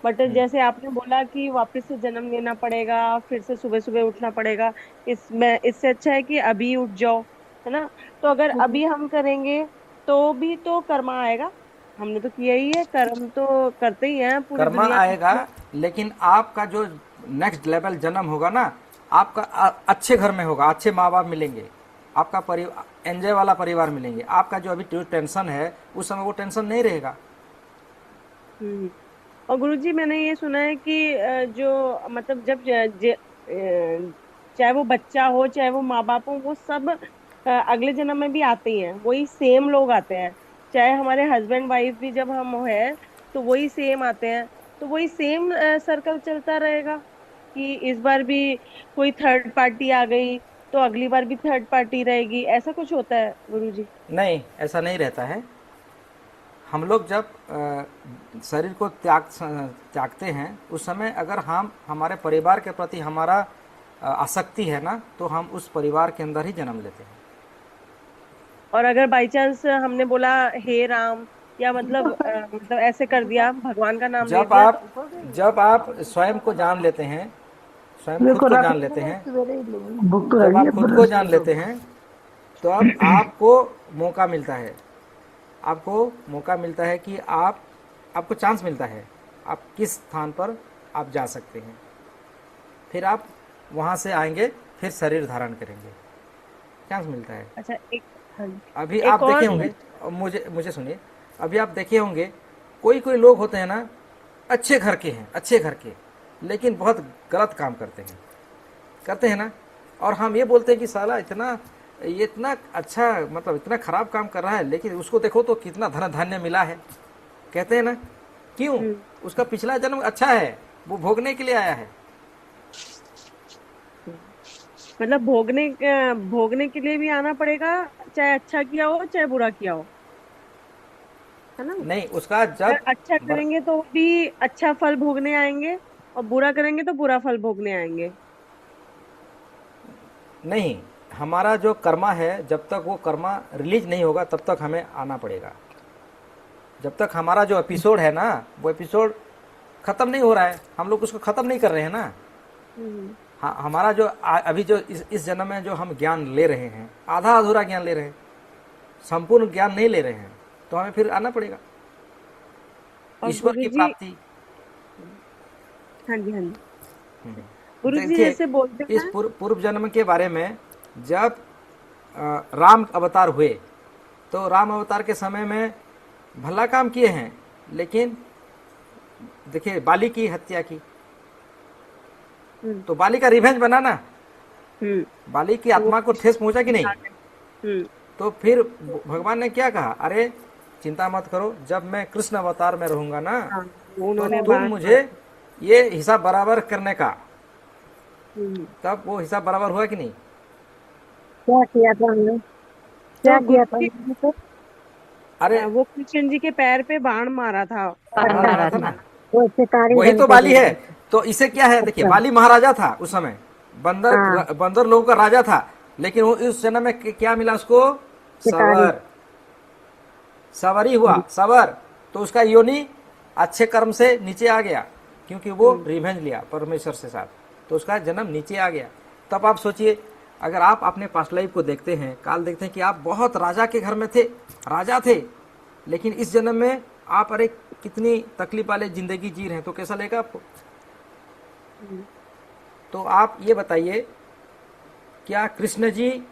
बट जैसे आपने बोला कि वापस से जन्म लेना पड़ेगा, फिर से सुबह सुबह उठना पड़ेगा, इससे अच्छा है कि अभी उठ जाओ, है ना? तो अगर अभी हम करेंगे तो भी तो कर्मा आएगा, हमने तो किया ही है, कर्म तो करते ही हैं पूरी कर्मा दुनिया। आएगा, लेकिन आपका जो नेक्स्ट लेवल जन्म होगा ना, आपका अच्छे घर में होगा, अच्छे माँ बाप मिलेंगे, आपका परिवार एंजॉय वाला परिवार मिलेंगे, आपका जो अभी टेंशन है उस समय वो टेंशन नहीं रहेगा। और गुरुजी, मैंने ये सुना है कि जो मतलब जब चाहे वो बच्चा हो चाहे वो माँ बाप हो, वो सब अगले जन्म में भी आते ही हैं, वही सेम लोग आते हैं, चाहे हमारे हस्बैंड वाइफ भी जब हम है तो वही सेम आते हैं, तो वही सेम सर्कल चलता रहेगा कि इस बार भी कोई थर्ड पार्टी आ गई तो अगली बार भी थर्ड पार्टी रहेगी, ऐसा कुछ होता है गुरुजी? नहीं, ऐसा नहीं रहता है। हम लोग जब शरीर को त्यागते हैं उस समय अगर हम हमारे परिवार के प्रति हमारा आसक्ति है ना, तो हम उस परिवार के अंदर ही जन्म लेते हैं। और अगर बाई चांस हमने बोला हे राम, या मतलब ऐसे कर दिया, भगवान का नाम ले दिया, जब आप स्वयं को जान लेते हैं, स्वयं खुद को जान लेते हैं, जब आप खुद को जान लेते हैं तो अब आपको मौका मिलता है, कि आपको चांस मिलता है, आप किस स्थान पर आप जा सकते हैं, फिर आप वहां से आएंगे, फिर शरीर धारण करेंगे, चांस मिलता है। अच्छा, अभी आप देखे होंगे, मुझे सुनिए, अभी आप देखे होंगे कोई लोग होते हैं ना, अच्छे घर के लेकिन बहुत गलत काम करते हैं ना, और हम ये बोलते हैं कि साला ये इतना अच्छा, मतलब इतना खराब काम कर रहा है, लेकिन उसको देखो तो कितना धन धान्य मिला है, कहते हैं ना, क्यों? उसका पिछला जन्म अच्छा है, वो भोगने के लिए आया है। मतलब भोगने के लिए भी आना पड़ेगा, चाहे अच्छा किया हो चाहे बुरा किया हो, है ना? नहीं, उसका जब अच्छा करेंगे तो भी अच्छा फल भोगने आएंगे, और बुरा करेंगे तो बुरा फल भोगने आएंगे। नहीं, हमारा जो कर्मा है, जब तक वो कर्मा रिलीज नहीं होगा तब तक हमें आना पड़ेगा। जब तक हमारा जो एपिसोड है ना, वो एपिसोड खत्म नहीं हो रहा है, हम लोग उसको खत्म नहीं कर रहे हैं ना, हमारा जो अभी जो इस जन्म में जो हम ज्ञान ले रहे हैं, आधा अधूरा ज्ञान ले रहे हैं, संपूर्ण ज्ञान नहीं ले रहे हैं, तो हमें फिर आना पड़ेगा ईश्वर की प्राप्ति। हाँ जी, हाँ जी। गुरु जी देखिए, जैसे बोलते हैं इस पूर्व जन्म के बारे में, जब राम अवतार हुए तो राम अवतार के समय में भला काम किए हैं, लेकिन देखिए बाली की हत्या की, तो बाली का रिवेंज बना ना, बाली की आत्मा को ठेस पहुंचा कि नहीं? तो फिर भगवान ने क्या कहा, अरे चिंता मत करो, जब मैं कृष्ण अवतार में रहूंगा ना, तो तुम मुझे ये हिसाब बराबर करने का। तब वो हिसाब बराबर हुआ कि नहीं? क्या किया था हमने, क्या किया था? अरे वो कृष्ण जी के पैर पे बाण मारा था, मारा था ना, वही तो बाली है। तो इसे क्या है, देखिए बाली महाराजा था उस समय, बंदर लोगों का राजा था, लेकिन वो इस जन्म में क्या मिला उसको? सवर, सवरी हुआ, सवर। तो उसका योनि अच्छे कर्म से नीचे आ गया, क्योंकि वो रिवेंज लिया परमेश्वर से साथ, तो उसका जन्म नीचे आ गया। तब आप सोचिए, अगर आप अपने पास्ट लाइफ को देखते हैं, काल देखते हैं कि आप बहुत राजा के घर में थे, राजा थे, लेकिन इस जन्म में आप अरे कितनी तकलीफ वाले जिंदगी जी रहे हैं, तो कैसा लगेगा आपको? तो आप ये बताइए, क्या कृष्ण जी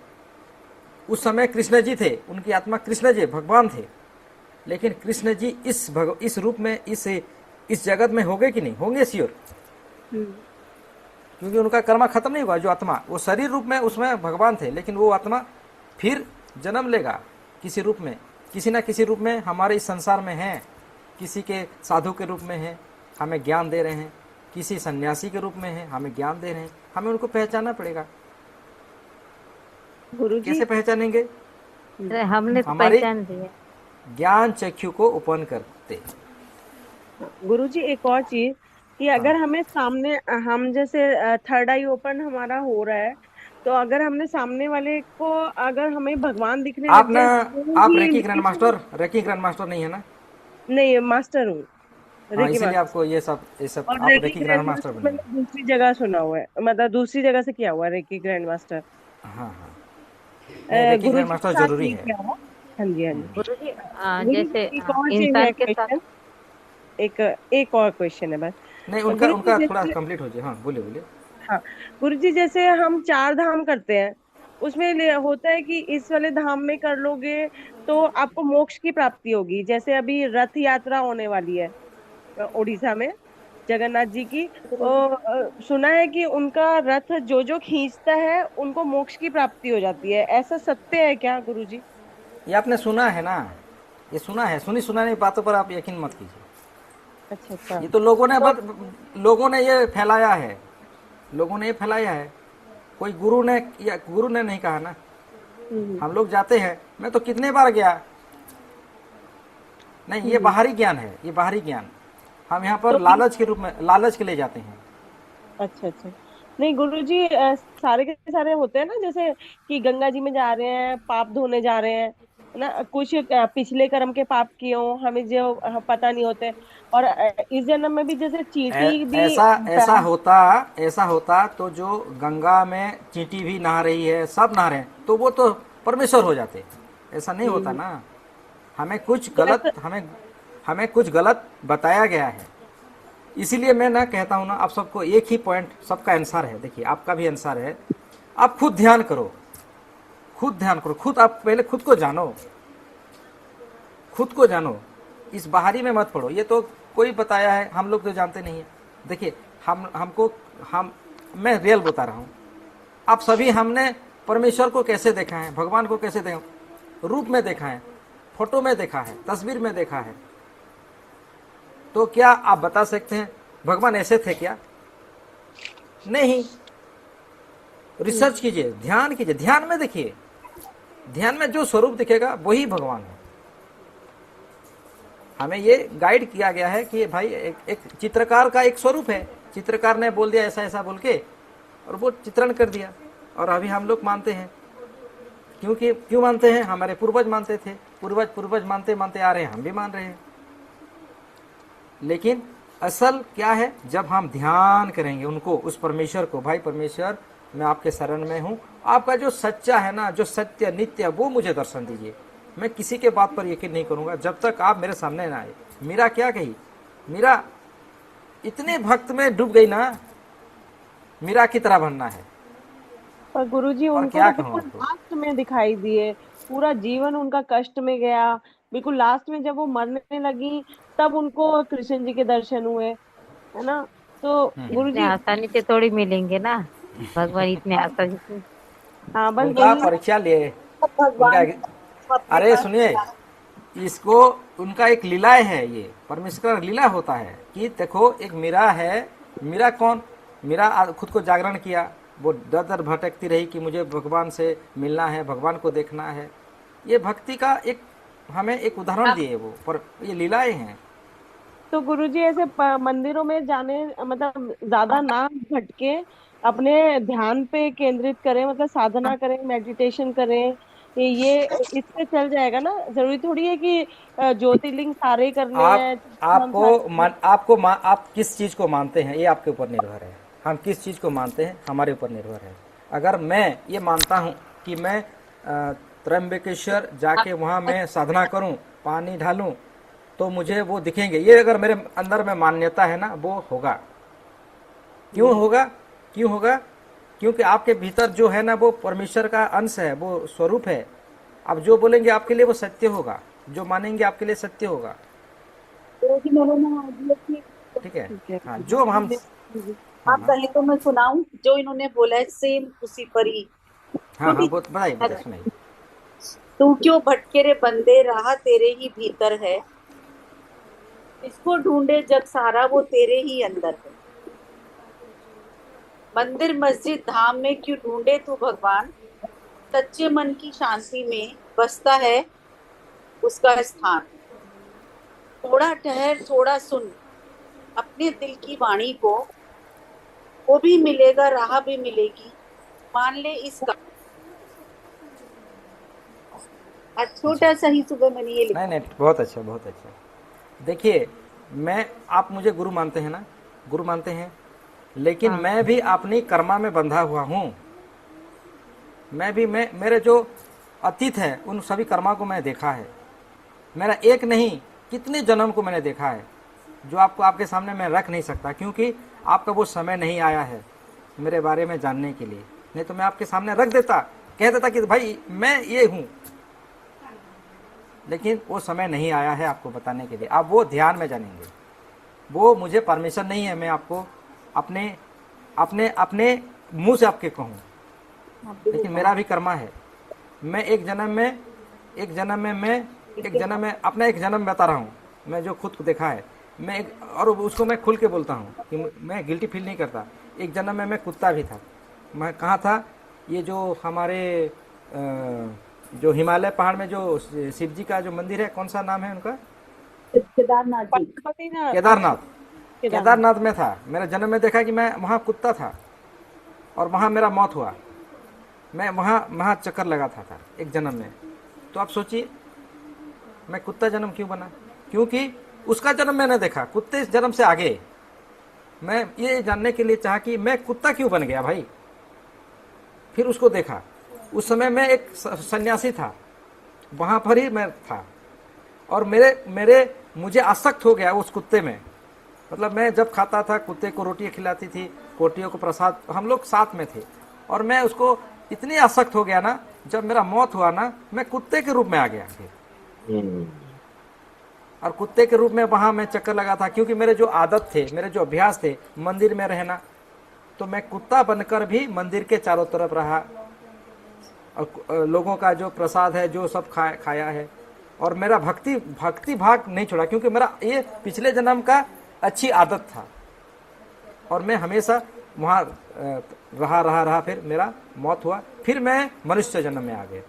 उस समय कृष्ण जी थे, उनकी आत्मा कृष्ण जी भगवान थे, लेकिन कृष्ण जी इस रूप में इस जगत में होंगे कि नहीं होंगे? श्योर, क्योंकि उनका कर्म खत्म नहीं हुआ। जो आत्मा वो शरीर रूप में उसमें भगवान थे, लेकिन वो आत्मा फिर जन्म लेगा किसी रूप में, किसी ना किसी रूप में हमारे इस संसार में है। किसी के साधु के रूप में है, हमें ज्ञान दे रहे हैं, किसी सन्यासी के रूप में है, हमें ज्ञान दे रहे हैं, हमें उनको पहचानना पड़ेगा। गुरुजी कैसे पहचानेंगे? हमने तो पहचान दिया, ज्ञान चक्षु को ओपन करते। गुरुजी एक और चीज कि अगर हमें सामने, हम जैसे थर्ड आई ओपन हमारा हो रहा है, तो अगर हमने सामने वाले को, अगर हमें भगवान दिखने आप ना, आप रेकी ग्रैंड मास्टर नहीं है ना? नहीं, मास्टर हूँ, इसलिए आपको ये सब आप रेकी ग्रैंड मास्टर बने। दूसरी जगह सुना हुआ है, मतलब दूसरी जगह से किया हुआ है रेकी ग्रैंड मास्टर। हाँ, रेकी ग्रैंड मास्टर जरूरी है। हाँ जी, हाँ जी। जैसे इंसान के साथ एक और क्वेश्चन है बस। नहीं, उनका थोड़ा कंप्लीट हो जाए। हाँ, बोलिए। हाँ गुरुजी, जैसे हम 4 धाम करते हैं, उसमें होता है कि इस वाले धाम में कर लोगे तो आपको मोक्ष की प्राप्ति होगी। जैसे अभी रथ यात्रा होने वाली है उड़ीसा में, जगन्नाथ जी की, तो सुना है कि उनका रथ जो खींचता है उनको मोक्ष की प्राप्ति हो जाती है। ऐसा सत्य है क्या गुरुजी? ये आपने सुना है ना, ये सुना है, सुनाने बातों पर आप यकीन मत कीजिए। अच्छा। ये तो लोगों ने ये फैलाया है, कोई गुरु ने नहीं कहा ना। हम लोग जाते हैं, मैं तो कितने बार गया। नहीं, ये बाहरी ज्ञान है, ये बाहरी ज्ञान हम यहाँ पर लालच के रूप में, लालच के लिए जाते हैं। अच्छा। नहीं गुरुजी, सारे के सारे होते हैं ना, जैसे कि गंगा जी में जा रहे हैं, पाप धोने जा रहे हैं ना, कुछ पिछले कर्म के पाप किए हो, हमें जो पता नहीं होते। और इस जन्म में भी जैसे चींटी भी ऐसा होता तो जो गंगा में चींटी भी नहा रही है, सब नहा रहे हैं, तो वो तो परमेश्वर हो जाते। ऐसा नहीं होता ना, हमें कुछ गलत बताया गया है। इसीलिए मैं ना कहता हूं ना, आप सबको एक ही पॉइंट, सबका आंसर है। देखिए, आपका भी आंसर है। आप खुद ध्यान करो, खुद आप पहले खुद को जानो, इस बाहरी में मत पड़ो। ये तो कोई बताया है, हम लोग तो जानते नहीं है। देखिए, मैं रियल बता रहा हूं। आप सभी, हमने परमेश्वर को कैसे देखा है, भगवान को कैसे देखा, रूप में देखा है, फोटो में देखा है, तस्वीर में देखा है। तो क्या आप बता सकते हैं भगवान ऐसे थे क्या? नहीं। रिसर्च कीजिए, ध्यान कीजिए, ध्यान में देखिए, ध्यान में जो स्वरूप दिखेगा वही भगवान है। हमें ये गाइड किया गया है कि भाई एक चित्रकार का एक स्वरूप है, चित्रकार ने बोल दिया ऐसा ऐसा बोल के, और वो चित्रण कर दिया, और अभी हम लोग मानते हैं। क्यों मानते हैं? हमारे पूर्वज मानते थे, पूर्वज मानते मानते आ रहे हैं, हम भी मान रहे हैं। लेकिन असल क्या है, जब हम ध्यान करेंगे उनको, उस परमेश्वर को, भाई परमेश्वर मैं आपके शरण में हूँ, आपका जो सच्चा है ना, जो सत्य नित्य, वो मुझे दर्शन दीजिए। मैं किसी के बात पर यकीन नहीं करूंगा जब तक आप मेरे सामने ना आए। मीरा क्या कही, मीरा इतने भक्त में डूब गई ना, मीरा की तरह बनना है। पर गुरुजी और उनको क्या तो कहूँ बिल्कुल आपको, लास्ट में दिखाई दिए, पूरा जीवन उनका कष्ट में गया, बिल्कुल लास्ट में जब वो मरने लगी तब उनको कृष्ण जी के दर्शन हुए, है ना। तो इतने गुरुजी, आसानी से थोड़ी मिलेंगे ना भगवान, इतने आसानी से। हाँ बस उनका वही परीक्षा लिए उनका। भगवान को अपने अरे पास सुनिए, बुला। इसको उनका एक लीलाएं है, ये परमेश्वर का लीला होता है कि देखो एक मीरा है। मीरा कौन, मीरा खुद को जागरण किया, वो दर दर भटकती रही कि मुझे भगवान से मिलना है, भगवान को देखना है। ये भक्ति का एक हमें एक उदाहरण दिए वो, पर ये लीलाएं हैं। तो गुरुजी ऐसे मंदिरों में जाने, मतलब ज्यादा ना भटके, अपने ध्यान पे केंद्रित करें, मतलब साधना करें, मेडिटेशन करें, ये इससे चल जाएगा ना। जरूरी थोड़ी है कि ज्योतिर्लिंग सारे ही करने आप हैं, हम सारे। आप किस चीज को मानते हैं, ये आपके ऊपर निर्भर है। हम किस चीज को मानते हैं, हमारे ऊपर निर्भर है। अगर मैं ये मानता हूँ कि मैं त्र्यंबकेश्वर जाके वहाँ मैं साधना करूँ, पानी ढालूं, तो मुझे वो दिखेंगे, ये अगर मेरे अंदर में मान्यता है ना, वो होगा। क्यों होगा, क्यों होगा? क्योंकि आपके भीतर जो है ना, वो परमेश्वर का अंश है, वो स्वरूप है। आप जो बोलेंगे आपके लिए वो सत्य होगा, जो मानेंगे आपके लिए सत्य होगा। ठीक है, हाँ जो हम आप कहें तो मैं सुनाऊं जो इन्होंने बोला है, सेम उसी पर ही। हाँ हाँ बताइए बताइए, सुनाइए। तू क्यों भटके रे बंदे, राह तेरे ही भीतर है, इसको ढूंढे जग सारा, वो तेरे ही अंदर है। मंदिर मस्जिद धाम में क्यों ढूंढे तू भगवान, सच्चे मन की शांति में बसता है उसका स्थान। थोड़ा ठहर, थोड़ा सुन अपने दिल की वाणी को, वो भी मिलेगा, राह भी मिलेगी, मान ले इसका। आज छोटा सा ही सुबह मैंने ये लिखा। नहीं, बहुत अच्छा, बहुत अच्छा। देखिए, आप मुझे गुरु मानते हैं ना, गुरु मानते हैं, लेकिन हाँ। मैं भी अपनी कर्मा में बंधा हुआ हूँ। मेरे जो अतीत है उन सभी कर्मा को मैंने देखा है। मेरा एक नहीं, कितने जन्म को मैंने देखा है, जो आपको आपके सामने मैं रख नहीं सकता, क्योंकि आपका वो समय नहीं आया है मेरे बारे में जानने के लिए। नहीं तो मैं आपके सामने रख देता, कह देता कि भाई मैं ये हूँ, लेकिन वो समय नहीं आया है आपको बताने के लिए। आप वो ध्यान में जानेंगे, वो मुझे परमिशन नहीं है मैं आपको अपने अपने अपने मुंह से आपके कहूँ। लेकिन मेरा भी कर्मा है। मैं एक जन्म में अपना एक जन्म बता रहा हूँ, मैं जो खुद को देखा है, और उसको मैं खुल के बोलता हूँ कि मैं गिल्टी फील नहीं करता। एक जन्म में मैं कुत्ता भी था। मैं कहाँ था, ये जो हमारे जो हिमालय पहाड़ में जो शिव जी का जो मंदिर है, कौन सा नाम है उनका? केदारनाथ में था। मेरा जन्म में देखा कि मैं वहाँ कुत्ता था और वहाँ मेरा मौत हुआ। मैं वहाँ चक्कर लगाता था एक जन्म में। तो आप सोचिए मैं कुत्ता जन्म क्यों बना, क्योंकि उसका जन्म मैंने देखा। कुत्ते जन्म से आगे मैं ये जानने के लिए चाहा कि मैं कुत्ता क्यों बन गया भाई। फिर उसको देखा। उस समय मैं एक सन्यासी था, वहाँ पर ही मैं था, और मुझे आसक्त हो गया उस कुत्ते में। मतलब मैं जब खाता था, कुत्ते को रोटियाँ खिलाती थी, कोटियों को प्रसाद, हम लोग साथ में थे, और मैं उसको इतनी आसक्त हो गया ना, जब मेरा मौत हुआ ना, मैं कुत्ते के रूप में आ गया फिर। और कुत्ते के रूप में वहाँ मैं चक्कर लगा था, क्योंकि मेरे जो आदत थे, मेरे जो अभ्यास थे मंदिर में रहना, तो मैं कुत्ता बनकर भी मंदिर के चारों तरफ रहा, और लोगों का जो प्रसाद है जो सब खाया है, और मेरा भक्ति भाग नहीं छोड़ा, क्योंकि मेरा ये पिछले जन्म का अच्छी आदत था, और मैं हमेशा वहाँ रहा। फिर मेरा मौत हुआ, फिर मैं मनुष्य जन्म में आ गया,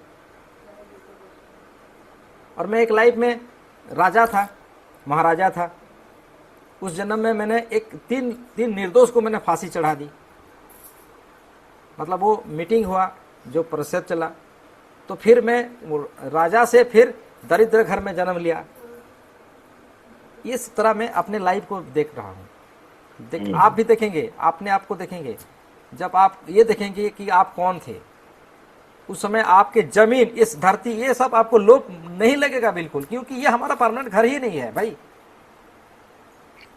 और मैं एक लाइफ में राजा था, महाराजा था। उस जन्म में मैंने तीन निर्दोष को मैंने फांसी चढ़ा दी। मतलब वो मीटिंग हुआ जो प्रोसेस चला, तो फिर मैं राजा से फिर दरिद्र घर में जन्म लिया। इस तरह मैं अपने लाइफ को देख रहा हूँ। आप भी देखेंगे, अपने आप को देखेंगे, जब आप ये देखेंगे कि आप कौन थे उस समय, आपके जमीन, इस धरती, ये सब आपको लोप नहीं लगेगा बिल्कुल, क्योंकि ये हमारा परमानेंट घर ही नहीं है भाई।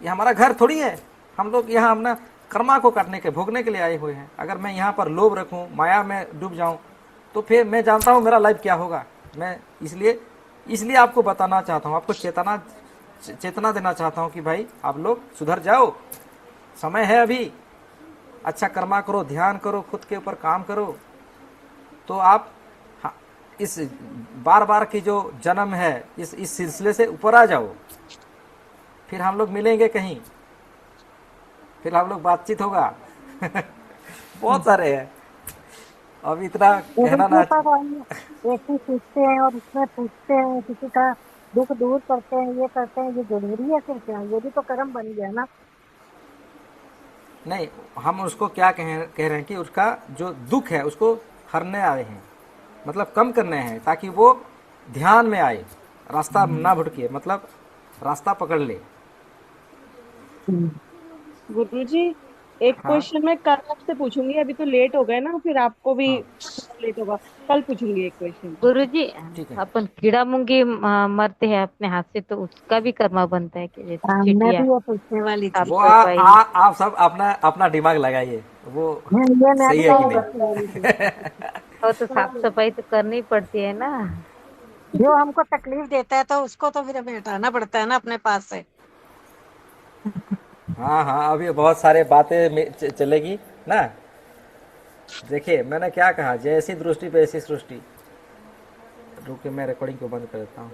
ये हमारा घर थोड़ी है। हम लोग यहाँ अपना कर्मा को काटने के, भोगने के लिए आए हुए हैं। अगर मैं यहाँ पर लोभ रखूँ, माया में डूब जाऊँ, तो फिर मैं जानता हूँ मेरा लाइफ क्या होगा। मैं इसलिए आपको बताना चाहता हूँ, आपको चेतना देना चाहता हूँ कि भाई आप लोग सुधर जाओ, समय है अभी। अच्छा कर्मा करो, ध्यान करो, खुद के ऊपर काम करो, तो आप इस बार बार की जो जन्म है इस सिलसिले से ऊपर आ जाओ। फिर हम लोग मिलेंगे कहीं, फिर हम लोग बातचीत होगा। बहुत सारे हैं, अब इतना कहना ना। एक ही सीखते हैं और उसमें पूछते हैं, किसी का दुख दूर करते हैं, ये करते हैं, ये जरूरी है फिर क्या? ये भी तो कर्म बन गया ना। नहीं, हम उसको क्या कह रहे हैं कि उसका जो दुख है उसको हरने आए हैं, मतलब कम करने हैं, ताकि वो ध्यान में आए, रास्ता ना भटके, मतलब रास्ता पकड़ ले। गुरुजी एक हाँ। क्वेश्चन मैं कल आपसे पूछूंगी, अभी तो लेट हो गए ना, फिर आपको भी लेट होगा। कल पूछूंगी एक क्वेश्चन। गुरुजी, अपन कीड़ा मुंगी मरते हैं अपने हाथ से, तो उसका भी कर्मा बनता है कि जैसे मैं चींटियां, भी ये पूछने वाली थी। वो आप सब अपना दिमाग लगाइए, वो ये मैं सही भी है कि करने वाली थी। और तो साफ सफाई तो करनी पड़ती है ना। जो हमको तकलीफ देता है तो उसको तो फिर हमें हटाना पड़ता है ना अपने पास से। हाँ हाँ, अभी बहुत सारे बातें चलेगी ना। देखिए मैंने क्या कहा, जैसी दृष्टि पे ऐसी सृष्टि। रुके, मैं रिकॉर्डिंग को बंद कर देता हूँ।